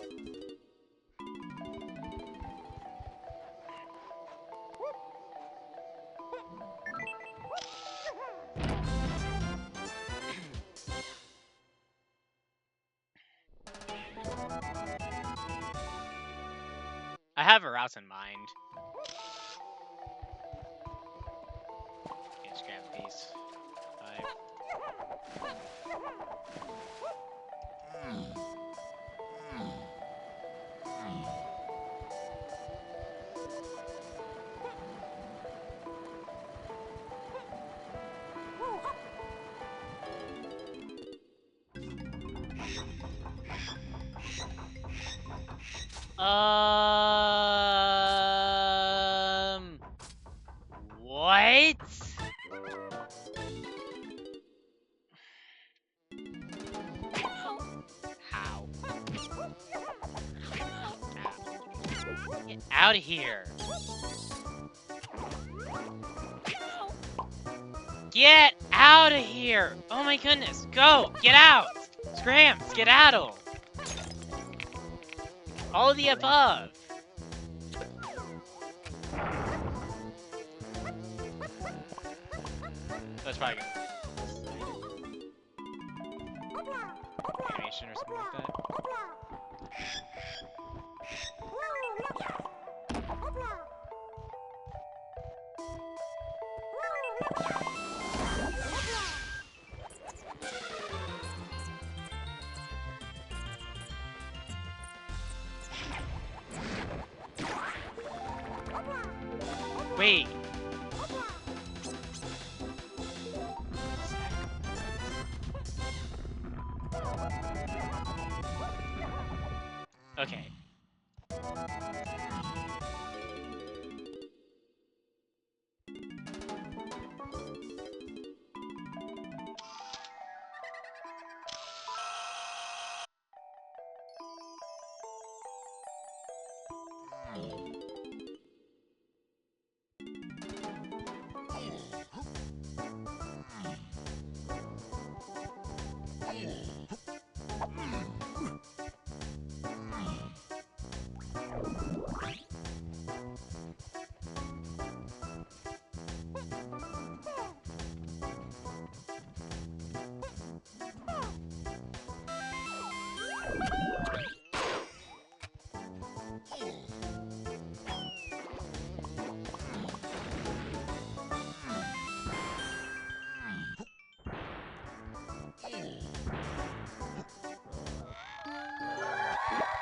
I have a route in mind. Let's grab these. 5. What? How? Get out of here. Get out of here! Oh my goodness, go! Get out! Scram! Skedaddle! All of the above! That's probably good. Animation or something like that. Wait. Okay.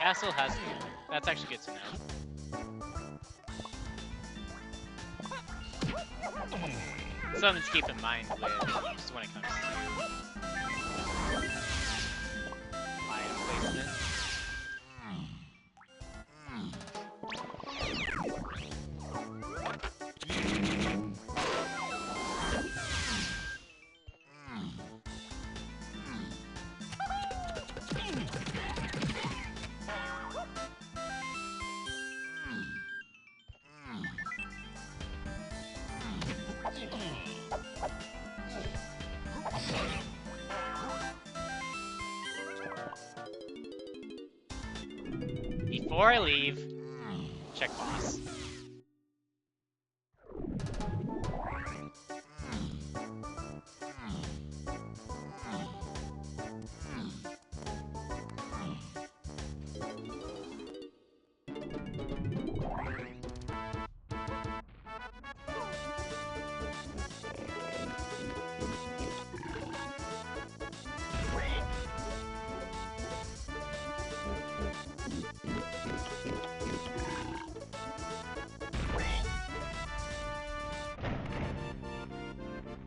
Castle has the. That's actually good to know. Something to keep in mind with just when it comes to item placement. Before I leave, check boss.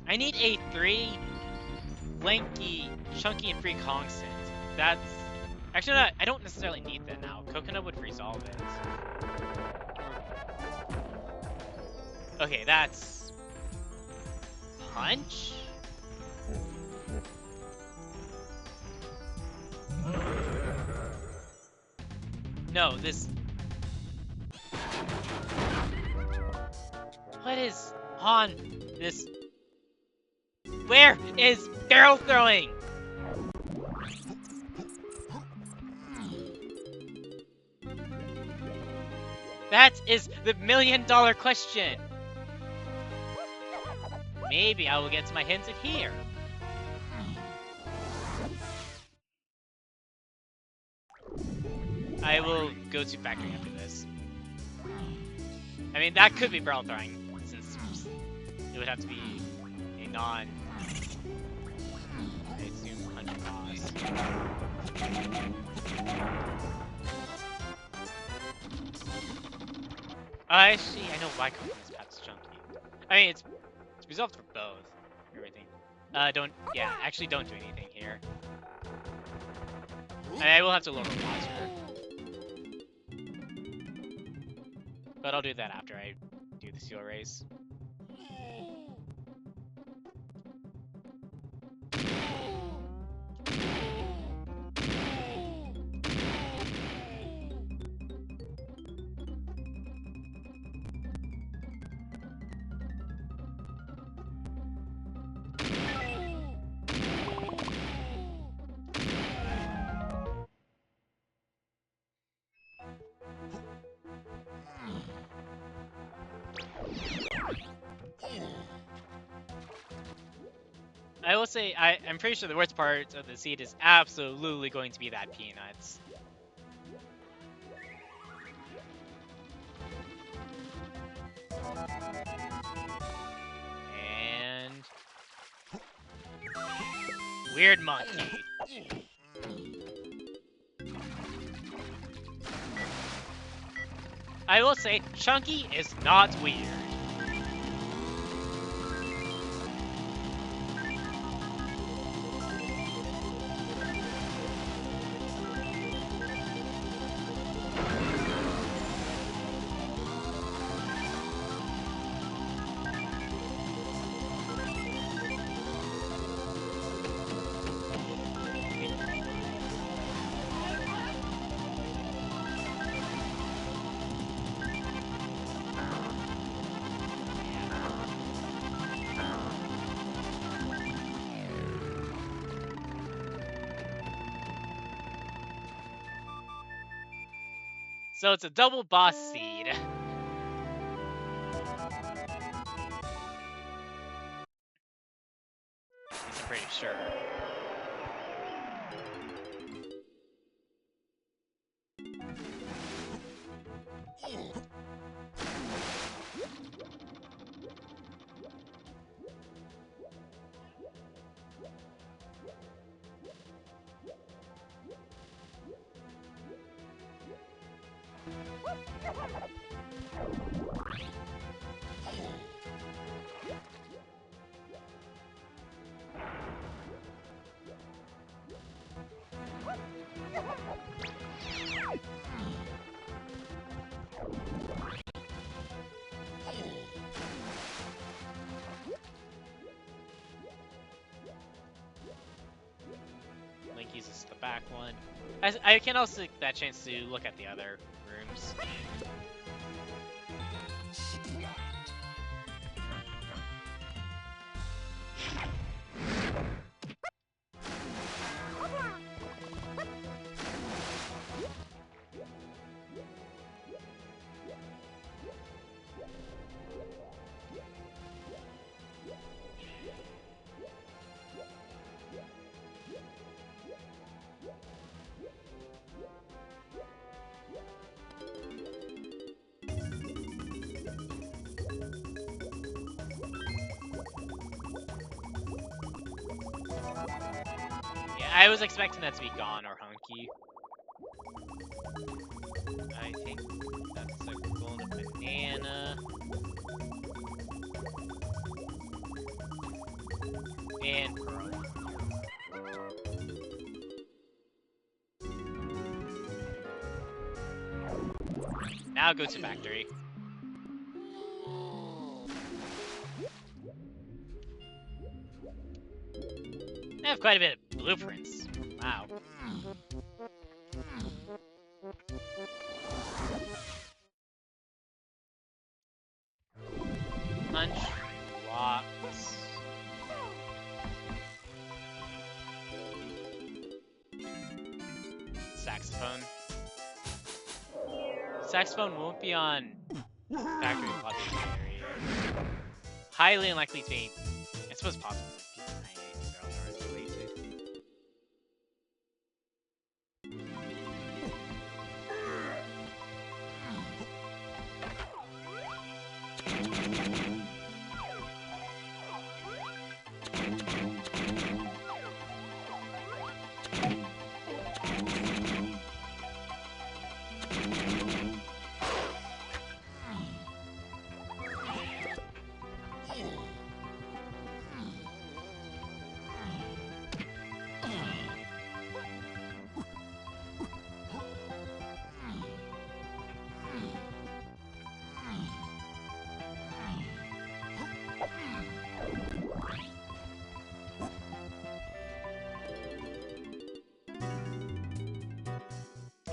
I need a 3 lanky, chunky, and free constant. That's actually not. I don't necessarily need that now. Coconut would resolve it. Okay, that's punch. No, this. What is on this? Where is barrel throwing? That is the $1,000,000 question. Maybe I will get to my hints at here. I will go to factory after this. I mean, that could be barrel throwing, since it would have to be a non, I assume, 100 boss. Actually, I know why Coconut's path is chunky. I mean, it's resolved for both. Everything. Actually don't do anything here. I will have to lower water. But I'll do that after I do the seal race. I will say, I'm pretty sure the worst part of the seed is absolutely going to be that peanuts. And... Weird monkey. I will say, Chunky is not weird. So it's a double boss seed. I'm pretty sure. Link uses the back one. I can also take that chance to look at the other rooms. Yeah, I was expecting that to be gone or hunky. I think that's a golden banana. And pearl. Now go to factory. I have quite a bit of blueprints. Wow. Punch, walks. Saxophone. Saxophone won't be on factory lobby. Highly unlikely to be. I suppose possible.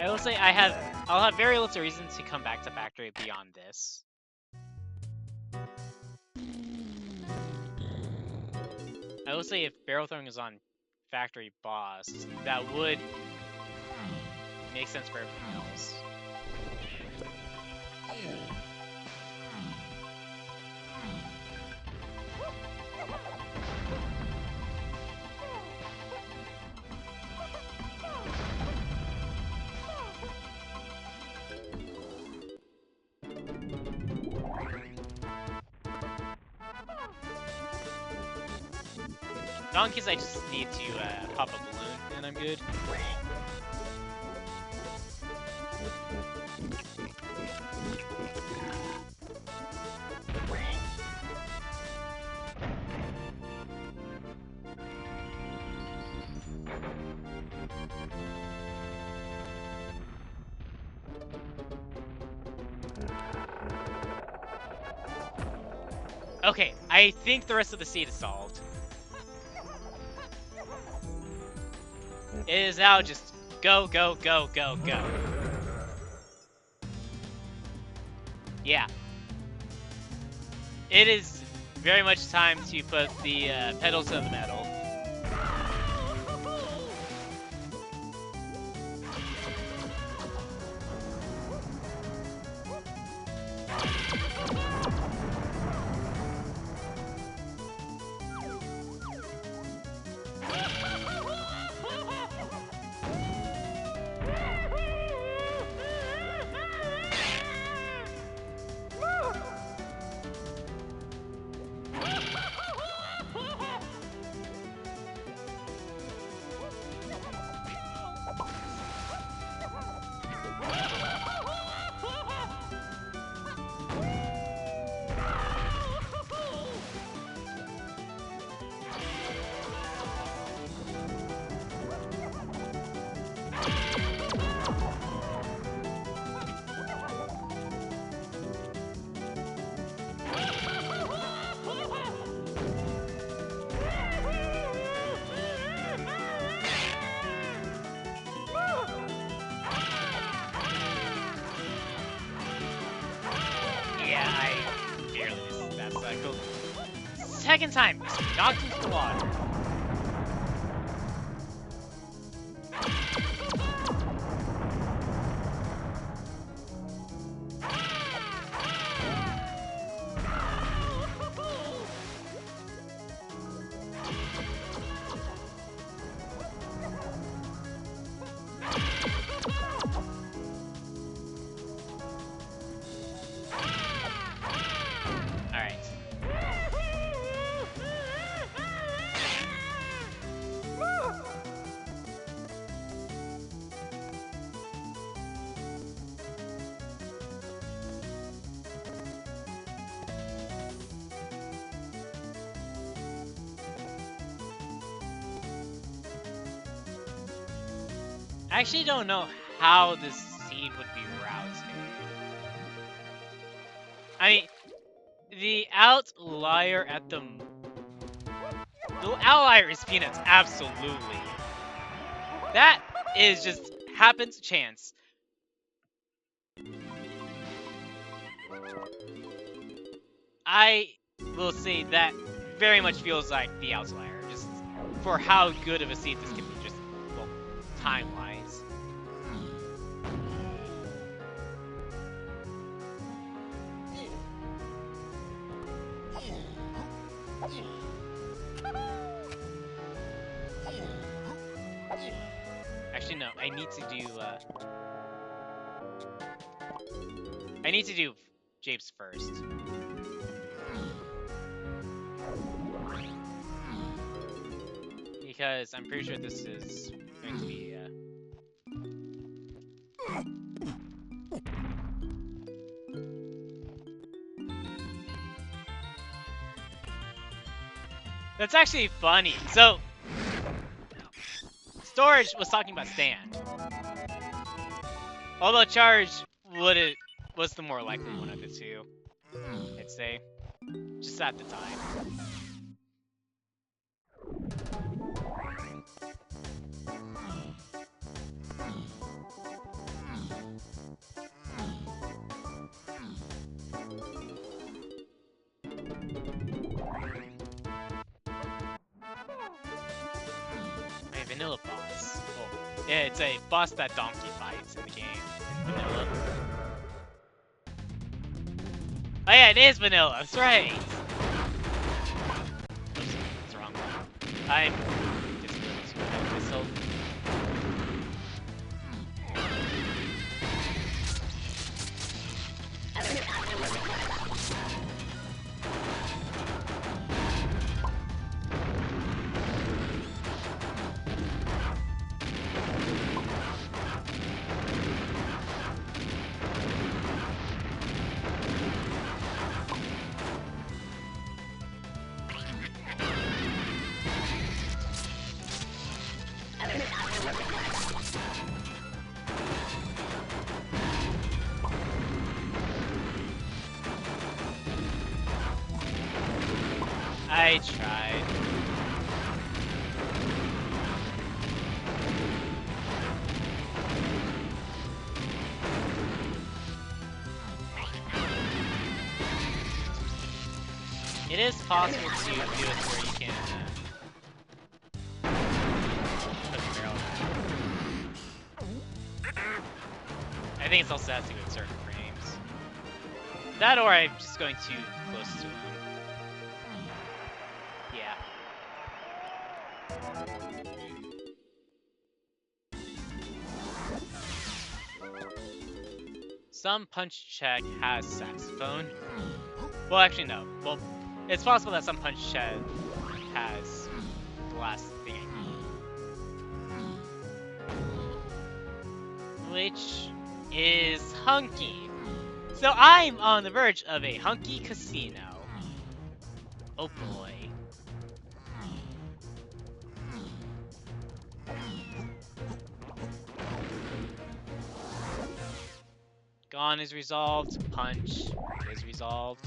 I will say I'll have very little reason to come back to factory beyond this. I will say if barrel throwing is on factory boss, that would make sense for everything else. Donkeys, I just need to pop a balloon and I'm good. Okay, I think the rest of the seed is solved. It is now just go, go, go, go, go. Yeah. It is very much time to put the pedal to the metal. Yeah, I barely missed that cycle. Second time, knocked into the water. Alright. I actually don't know how this seed would be routed. I mean, the outlier at the outlier is peanuts, absolutely. That is just happens chance. I will say that very much feels like the outlier, just for how good of a seed this can be, just well, time-wise. Actually, no. I need to do Japes first. Because I'm pretty sure this is going to be, That's actually funny. So, Storage was talking about Stand. Although Charge was the more likely one of the two, I'd say. Just at the time. A vanilla boss. Oh, yeah, it's a boss that Donkey fights in the game. Vanilla. Oh yeah, it is vanilla. That's right. Oops, that's wrong. I'm just missile. I tried. It is possible to do it where you can put the barrel back. I think it's also has to do with certain frames. That or I'm just going too close to him. Yeah. Some punch check has saxophone. Well, actually, no. Well, it's possible that some punch check has the last thing I need. Which is Hunky. So I'm on the verge of a Hunky Casino. Oh boy. Gone is resolved. Punch is resolved.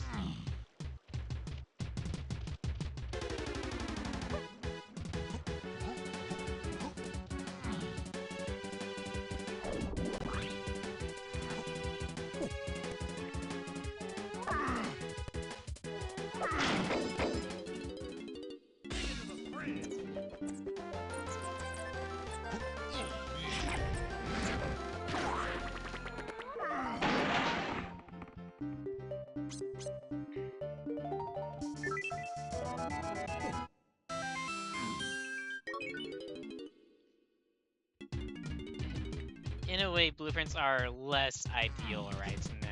In a way, blueprints are less ideal right now.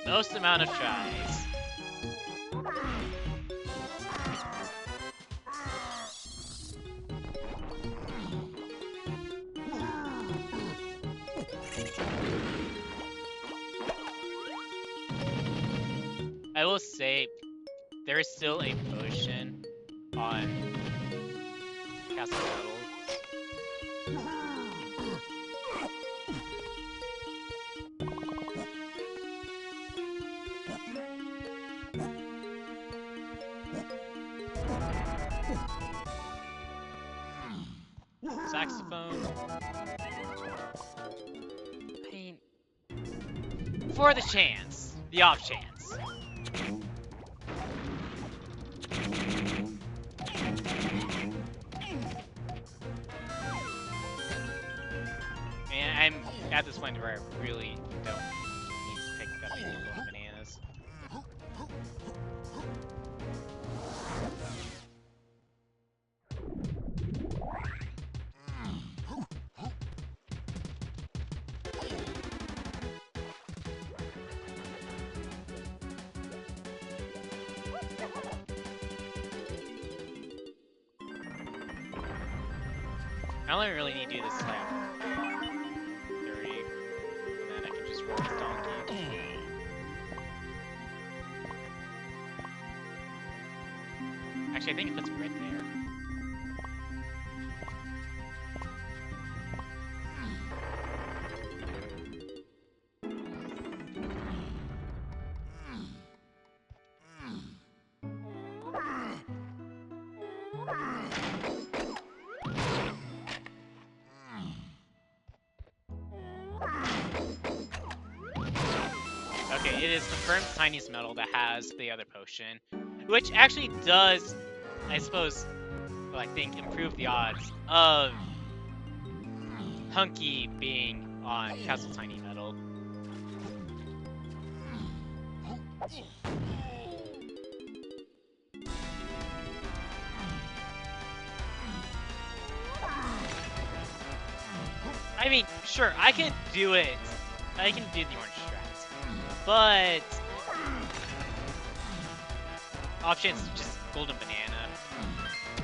Most amount of tries. I will say, there is still a potion on Castle Battle. Saxophone. I mean, for the chance, the off chance. And I'm at this point where I really don't need to pick up any golden bananas. I only really need to do this like 30, and then I can just roll with Donkey. Actually, I think it puts me right there. Okay, it is confirmed tiniest metal that has the other potion, which actually does, I suppose, well, I think, improve the odds of Hunky being on Castle Tiny Metal. I mean, sure, I can do it. I can do the orange strats, but options just golden banana,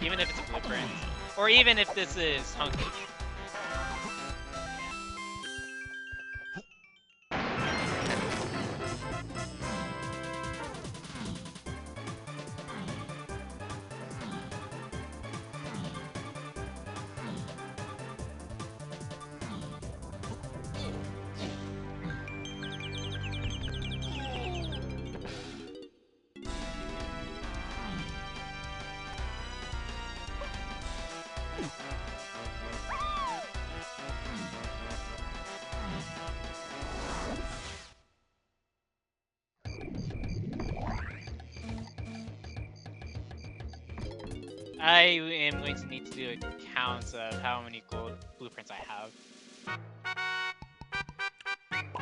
even if it's a blueprint, or even if this is Hunky. I am going to need to do a count of how many gold blueprints I have.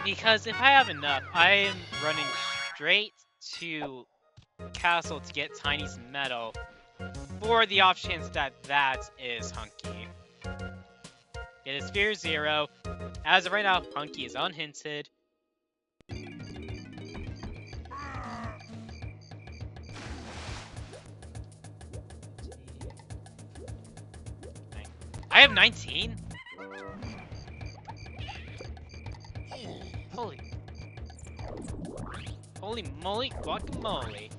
Because if I have enough, I am running straight to Castle to get Tiny's medal for the off chance that that is Hunky. It is Fear 0. As of right now, Hunky is unhinted. I have 19? Holy moly guacamole.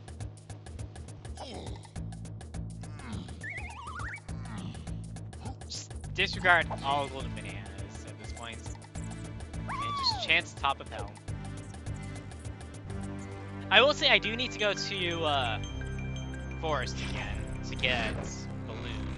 Just disregard all golden bananas at this point. And just chance top of hell. I will say I do need to go to Forest again to get Balloon.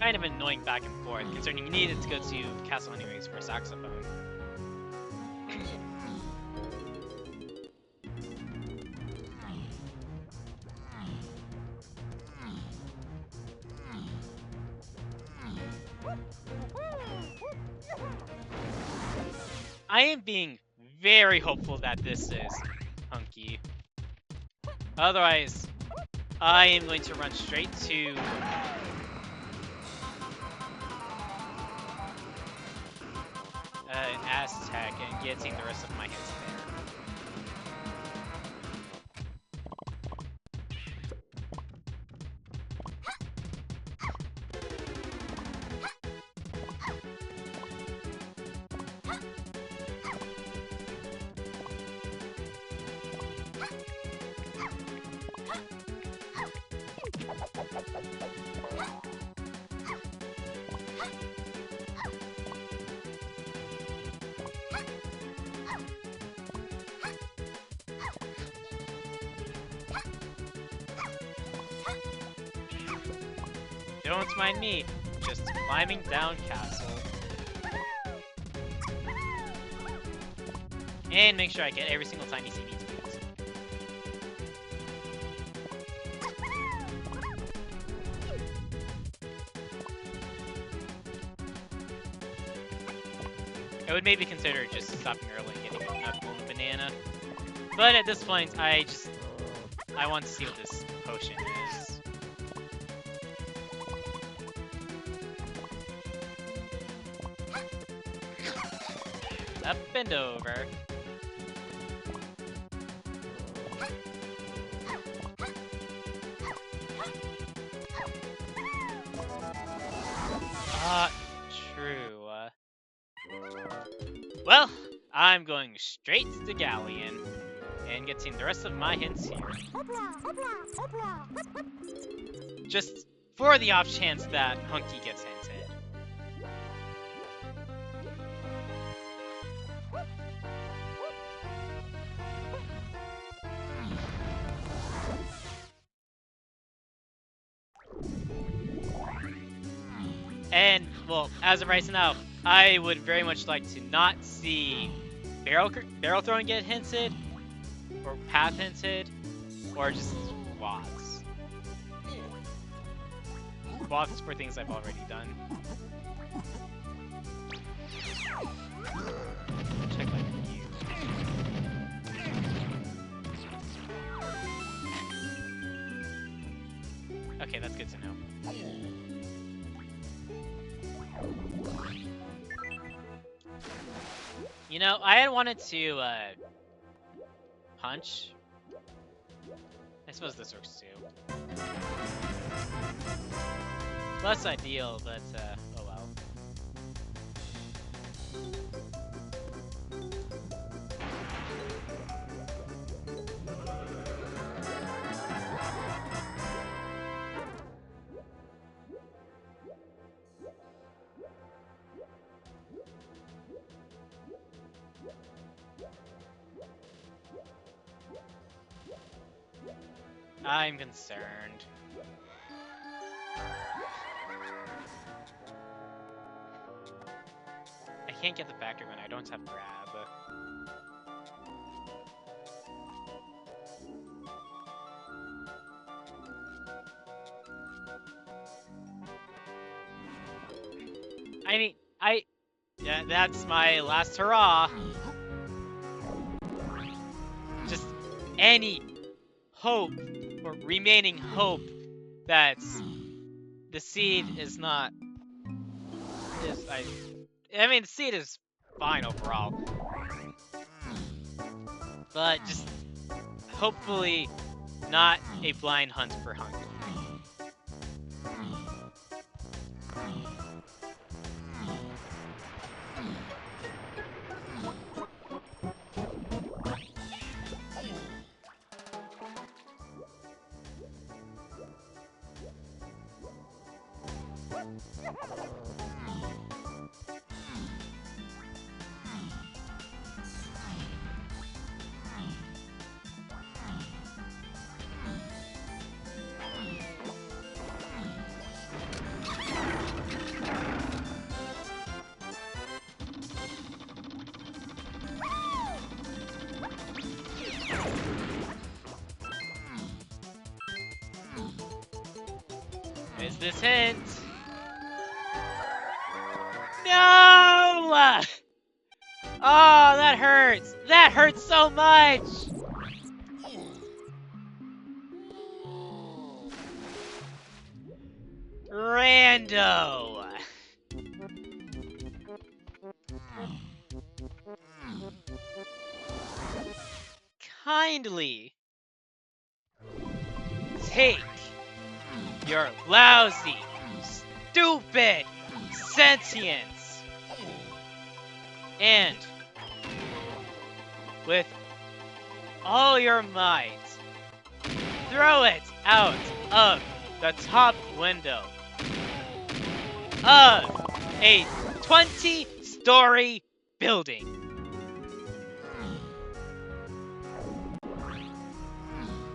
Kind of annoying back and forth, considering you needed to go to Castle anyways for a saxophone. I am being very hopeful that this is Hunky. Otherwise, I am going to run straight to an Aztec and getting the rest of my hits there. Don't mind me, just climbing down Castle. And make sure I get every single tiny CD to beat. I would maybe consider just stopping early and getting a golden banana. But at this point, I want to see what this potion is. Up and over. True. Well, I'm going straight to Galleon and getting the rest of my hints here. Just for the off chance that Hunky gets hinted. And, well, as of right now, I would very much like to not see barrel throwing get hinted, or path hinted, or just walks. Walks for things I've already done. Check my view. Okay, that's good to know. You know, I had wanted to, punch. I suppose this works too. Less ideal, but oh well. I'm concerned. I can't get the factory when I don't have grab. I mean, yeah, that's my last hurrah. Just any hope or remaining hope that the seed is not I mean the seed is fine overall, but just hopefully not a blind hunt for hunger. Is this hint? No! Oh, that hurts! That hurts so much! Rando! Kindly take your lousy, stupid sentience and with all your might throw it out of the top window of a 20-story building.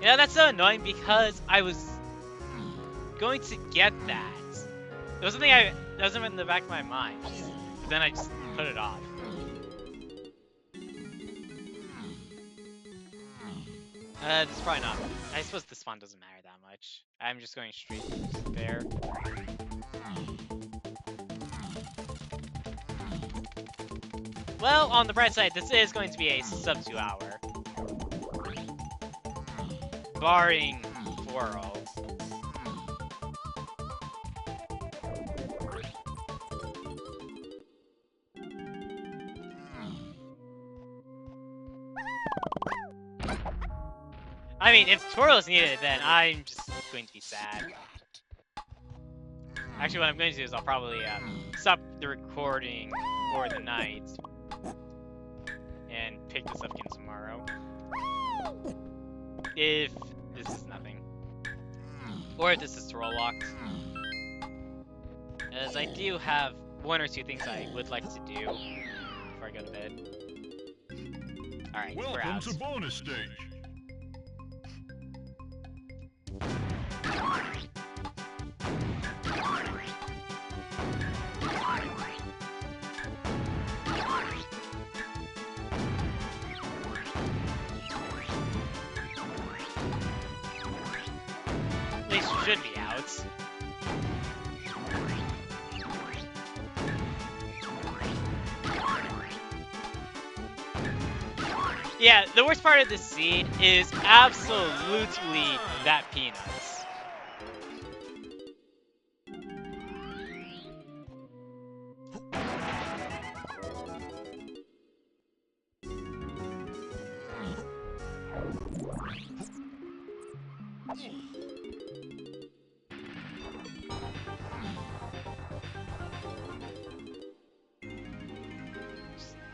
Yeah, that's so annoying because I was going to get that. It was something that wasn't in the back of my mind, but then I just put it off. This is probably not. I suppose this one doesn't matter that much. I'm just going straight there. Well, on the bright side, this is going to be a sub 2 hour. Barring Whirl. I mean, if Twirl is needed, then I'm just going to be sad. Actually, what I'm going to do is I'll probably stop the recording for the night and pick this up again tomorrow. If this is nothing. Or if this is Twirl locked. As I do have one or two things I would like to do before I go to bed. Alright, we're out. Welcome to bonus stage. They should be out. Yeah, the worst part of this scene is absolutely that Peanuts.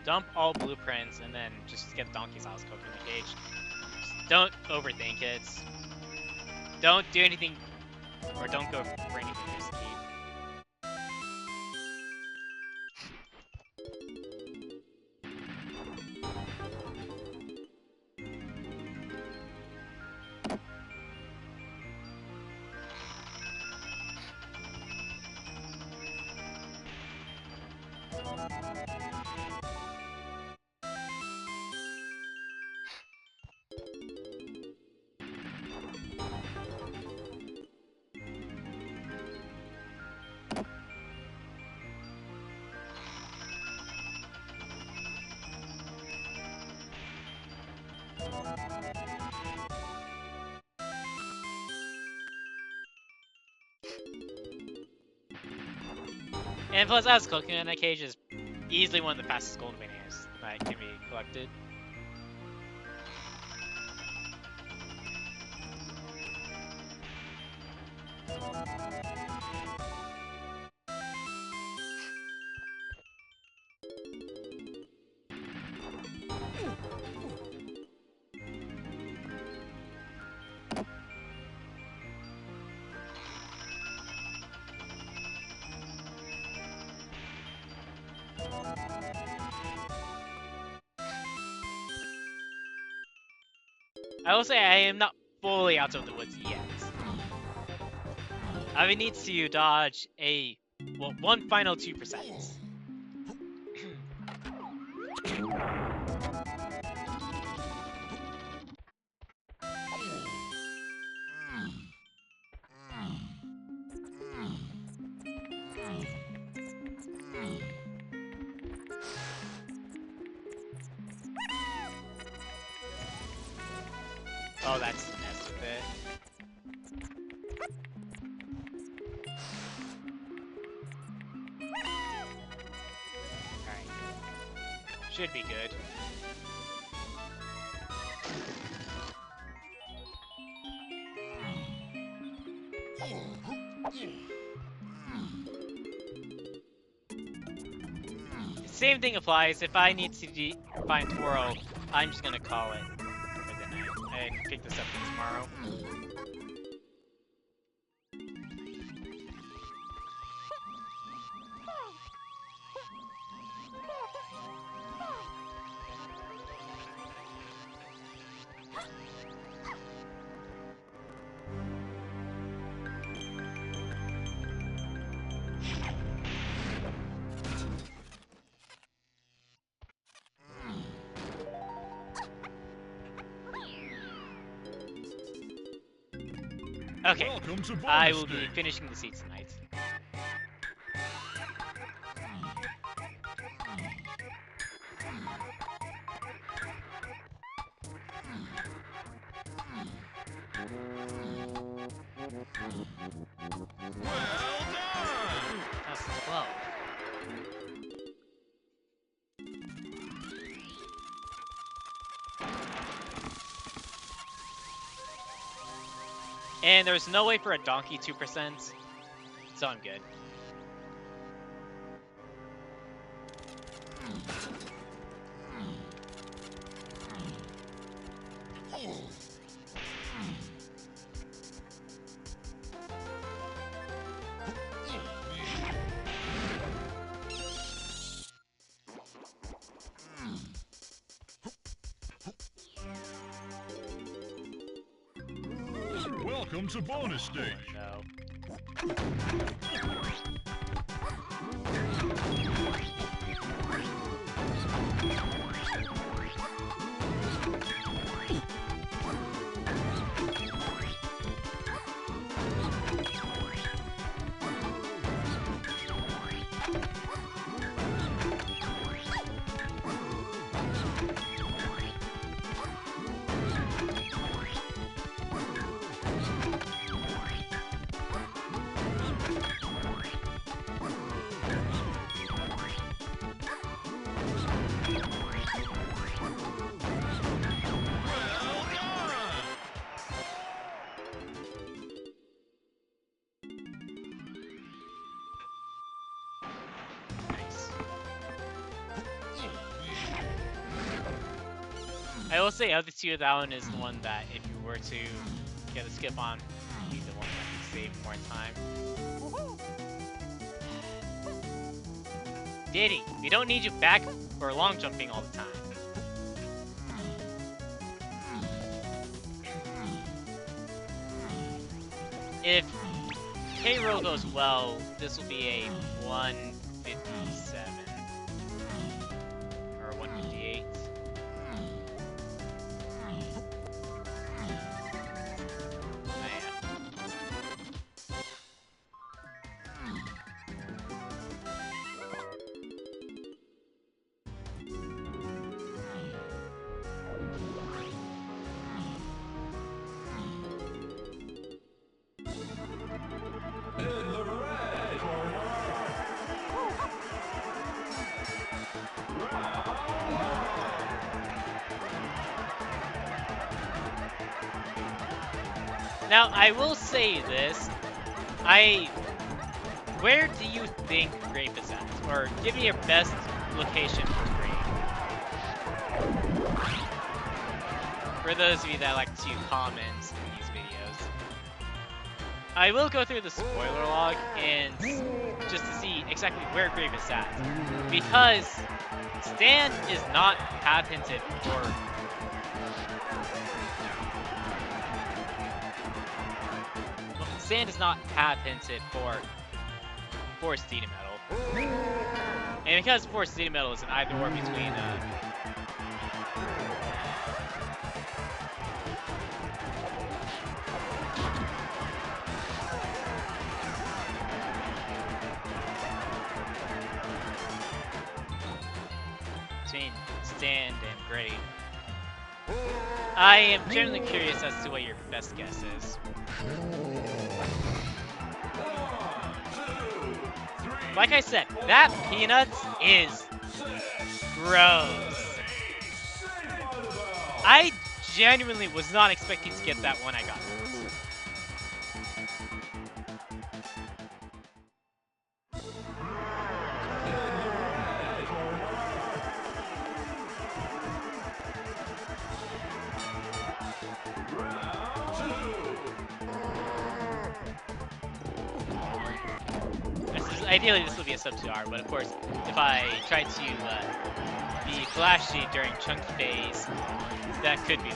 dump all blueprints and then just get Donkey's house cooking in the cage. Just don't overthink it. Don't do anything, or don't go for anything risky. And plus, as cooking in that cage is easily one of the fastest golden bananas that can be collected. I will say I am not fully out of the woods yet. I would need to dodge one final 2%. Oh, that's messed with it. Alright. Should be good. Same thing applies. If I need to find Twirl, I'm just gonna call it for the night. I can pick this up tomorrow. Okay, I will be finishing the seeds tonight. Well done! That's 12. And there's no way for a donkey 2%, so I'm good. Welcome to bonus stage. No. I will say, of the two, that one is the one that if you were to get a skip on, would be the one that would save more time. Diddy, we don't need you back for long jumping all the time. If K-Roll goes well, this will be a 157 or 158. Now, I will say this. Where do you think Grape is at? Or give me your best location for Grape. For those of you that like to comment in these videos. I will go through the spoiler log and just to see exactly where Grape is at. Because Stan is not patented for Sand is not patented for Force Steam Metal. And because Force Steam Metal is an either or between Stand and Great, I am generally curious as to what your best guess is. Like I said, that Peanuts is gross. I genuinely was not expecting to get that when I got it. Ideally, this will be a sub 2R, but of course, if I try to be flashy during chunk phase, that could be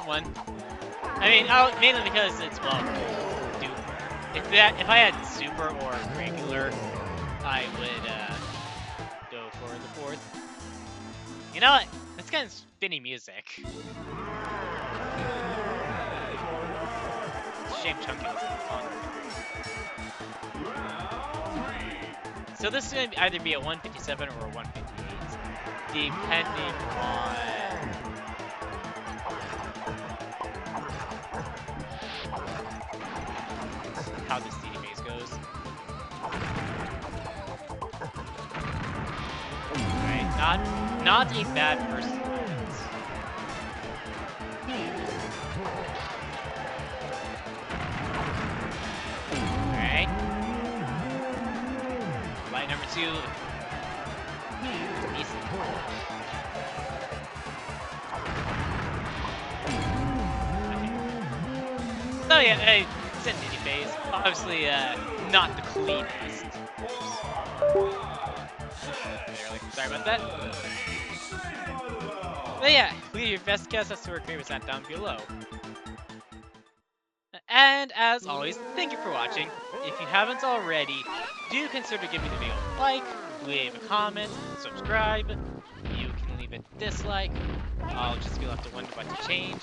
one. I mean, mainly because it's well, super. If I had super or regular, I would go for the fourth. You know what? That's kind of spinny music. Shame Chunky wasn't on. So this is gonna either be a 157 or a 158, depending on. How this DD phase goes. Alright, not a bad first lines. Alright. Light number 2. Decent. So yeah, it's in DD phase. Obviously, not the cleanest. Sorry about that. But yeah, leave your best guess as to where Grape is at down below. And as always, thank you for watching. If you haven't already, do consider giving the video a like, leave a comment, subscribe. You can leave a dislike. I'll just be left to wonder what to change.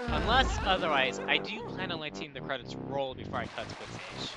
Unless otherwise, I do plan on letting the credits roll before I cut footage.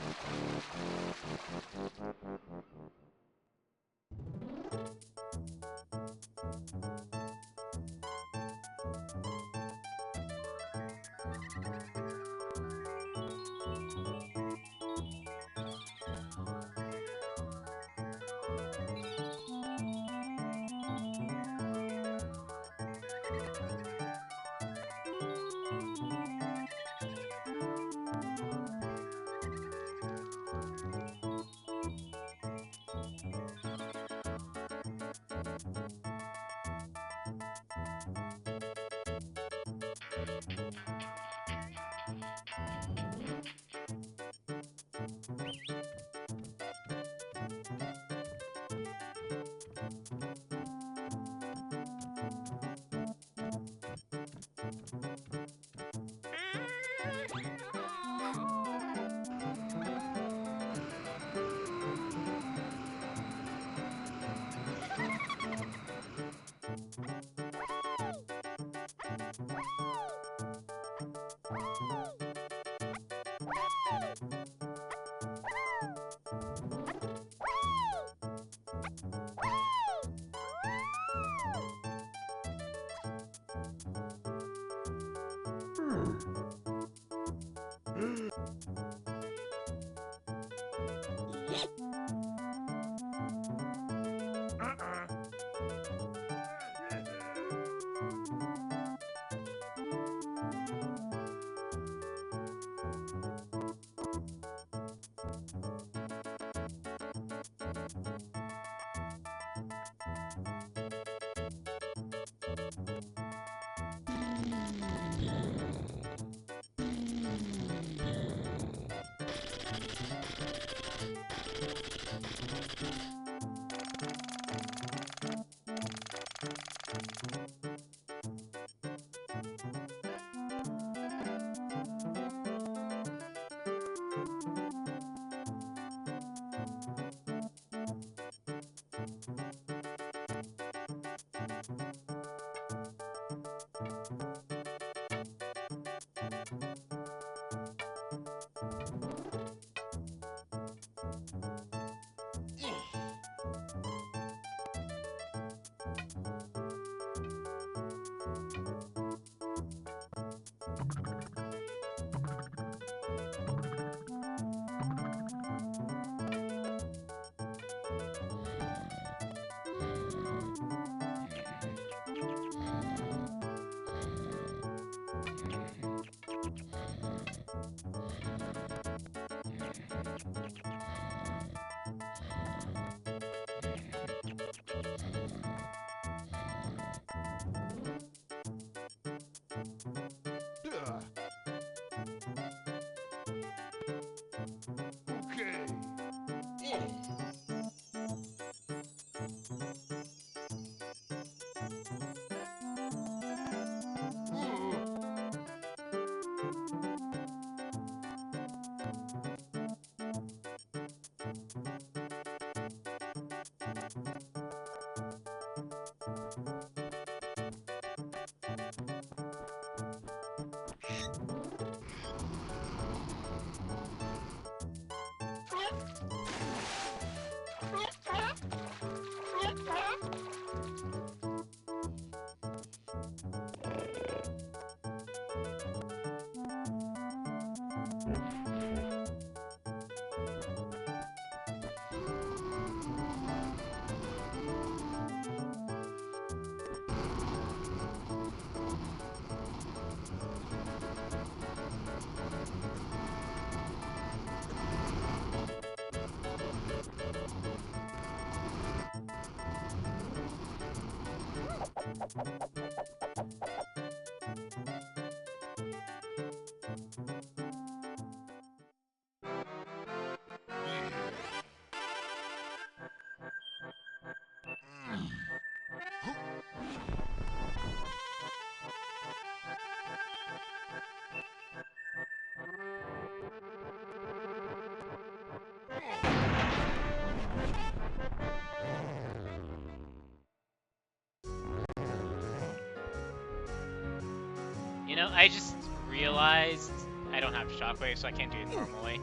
I just realized I don't have shockwave, so I can't do it normally.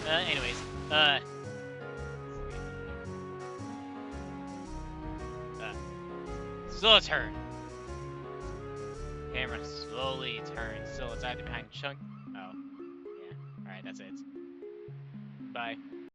Anyways, slow turn. Camera slowly turns. Still, it's either behind chunk. Oh, yeah. All right, that's it. Bye.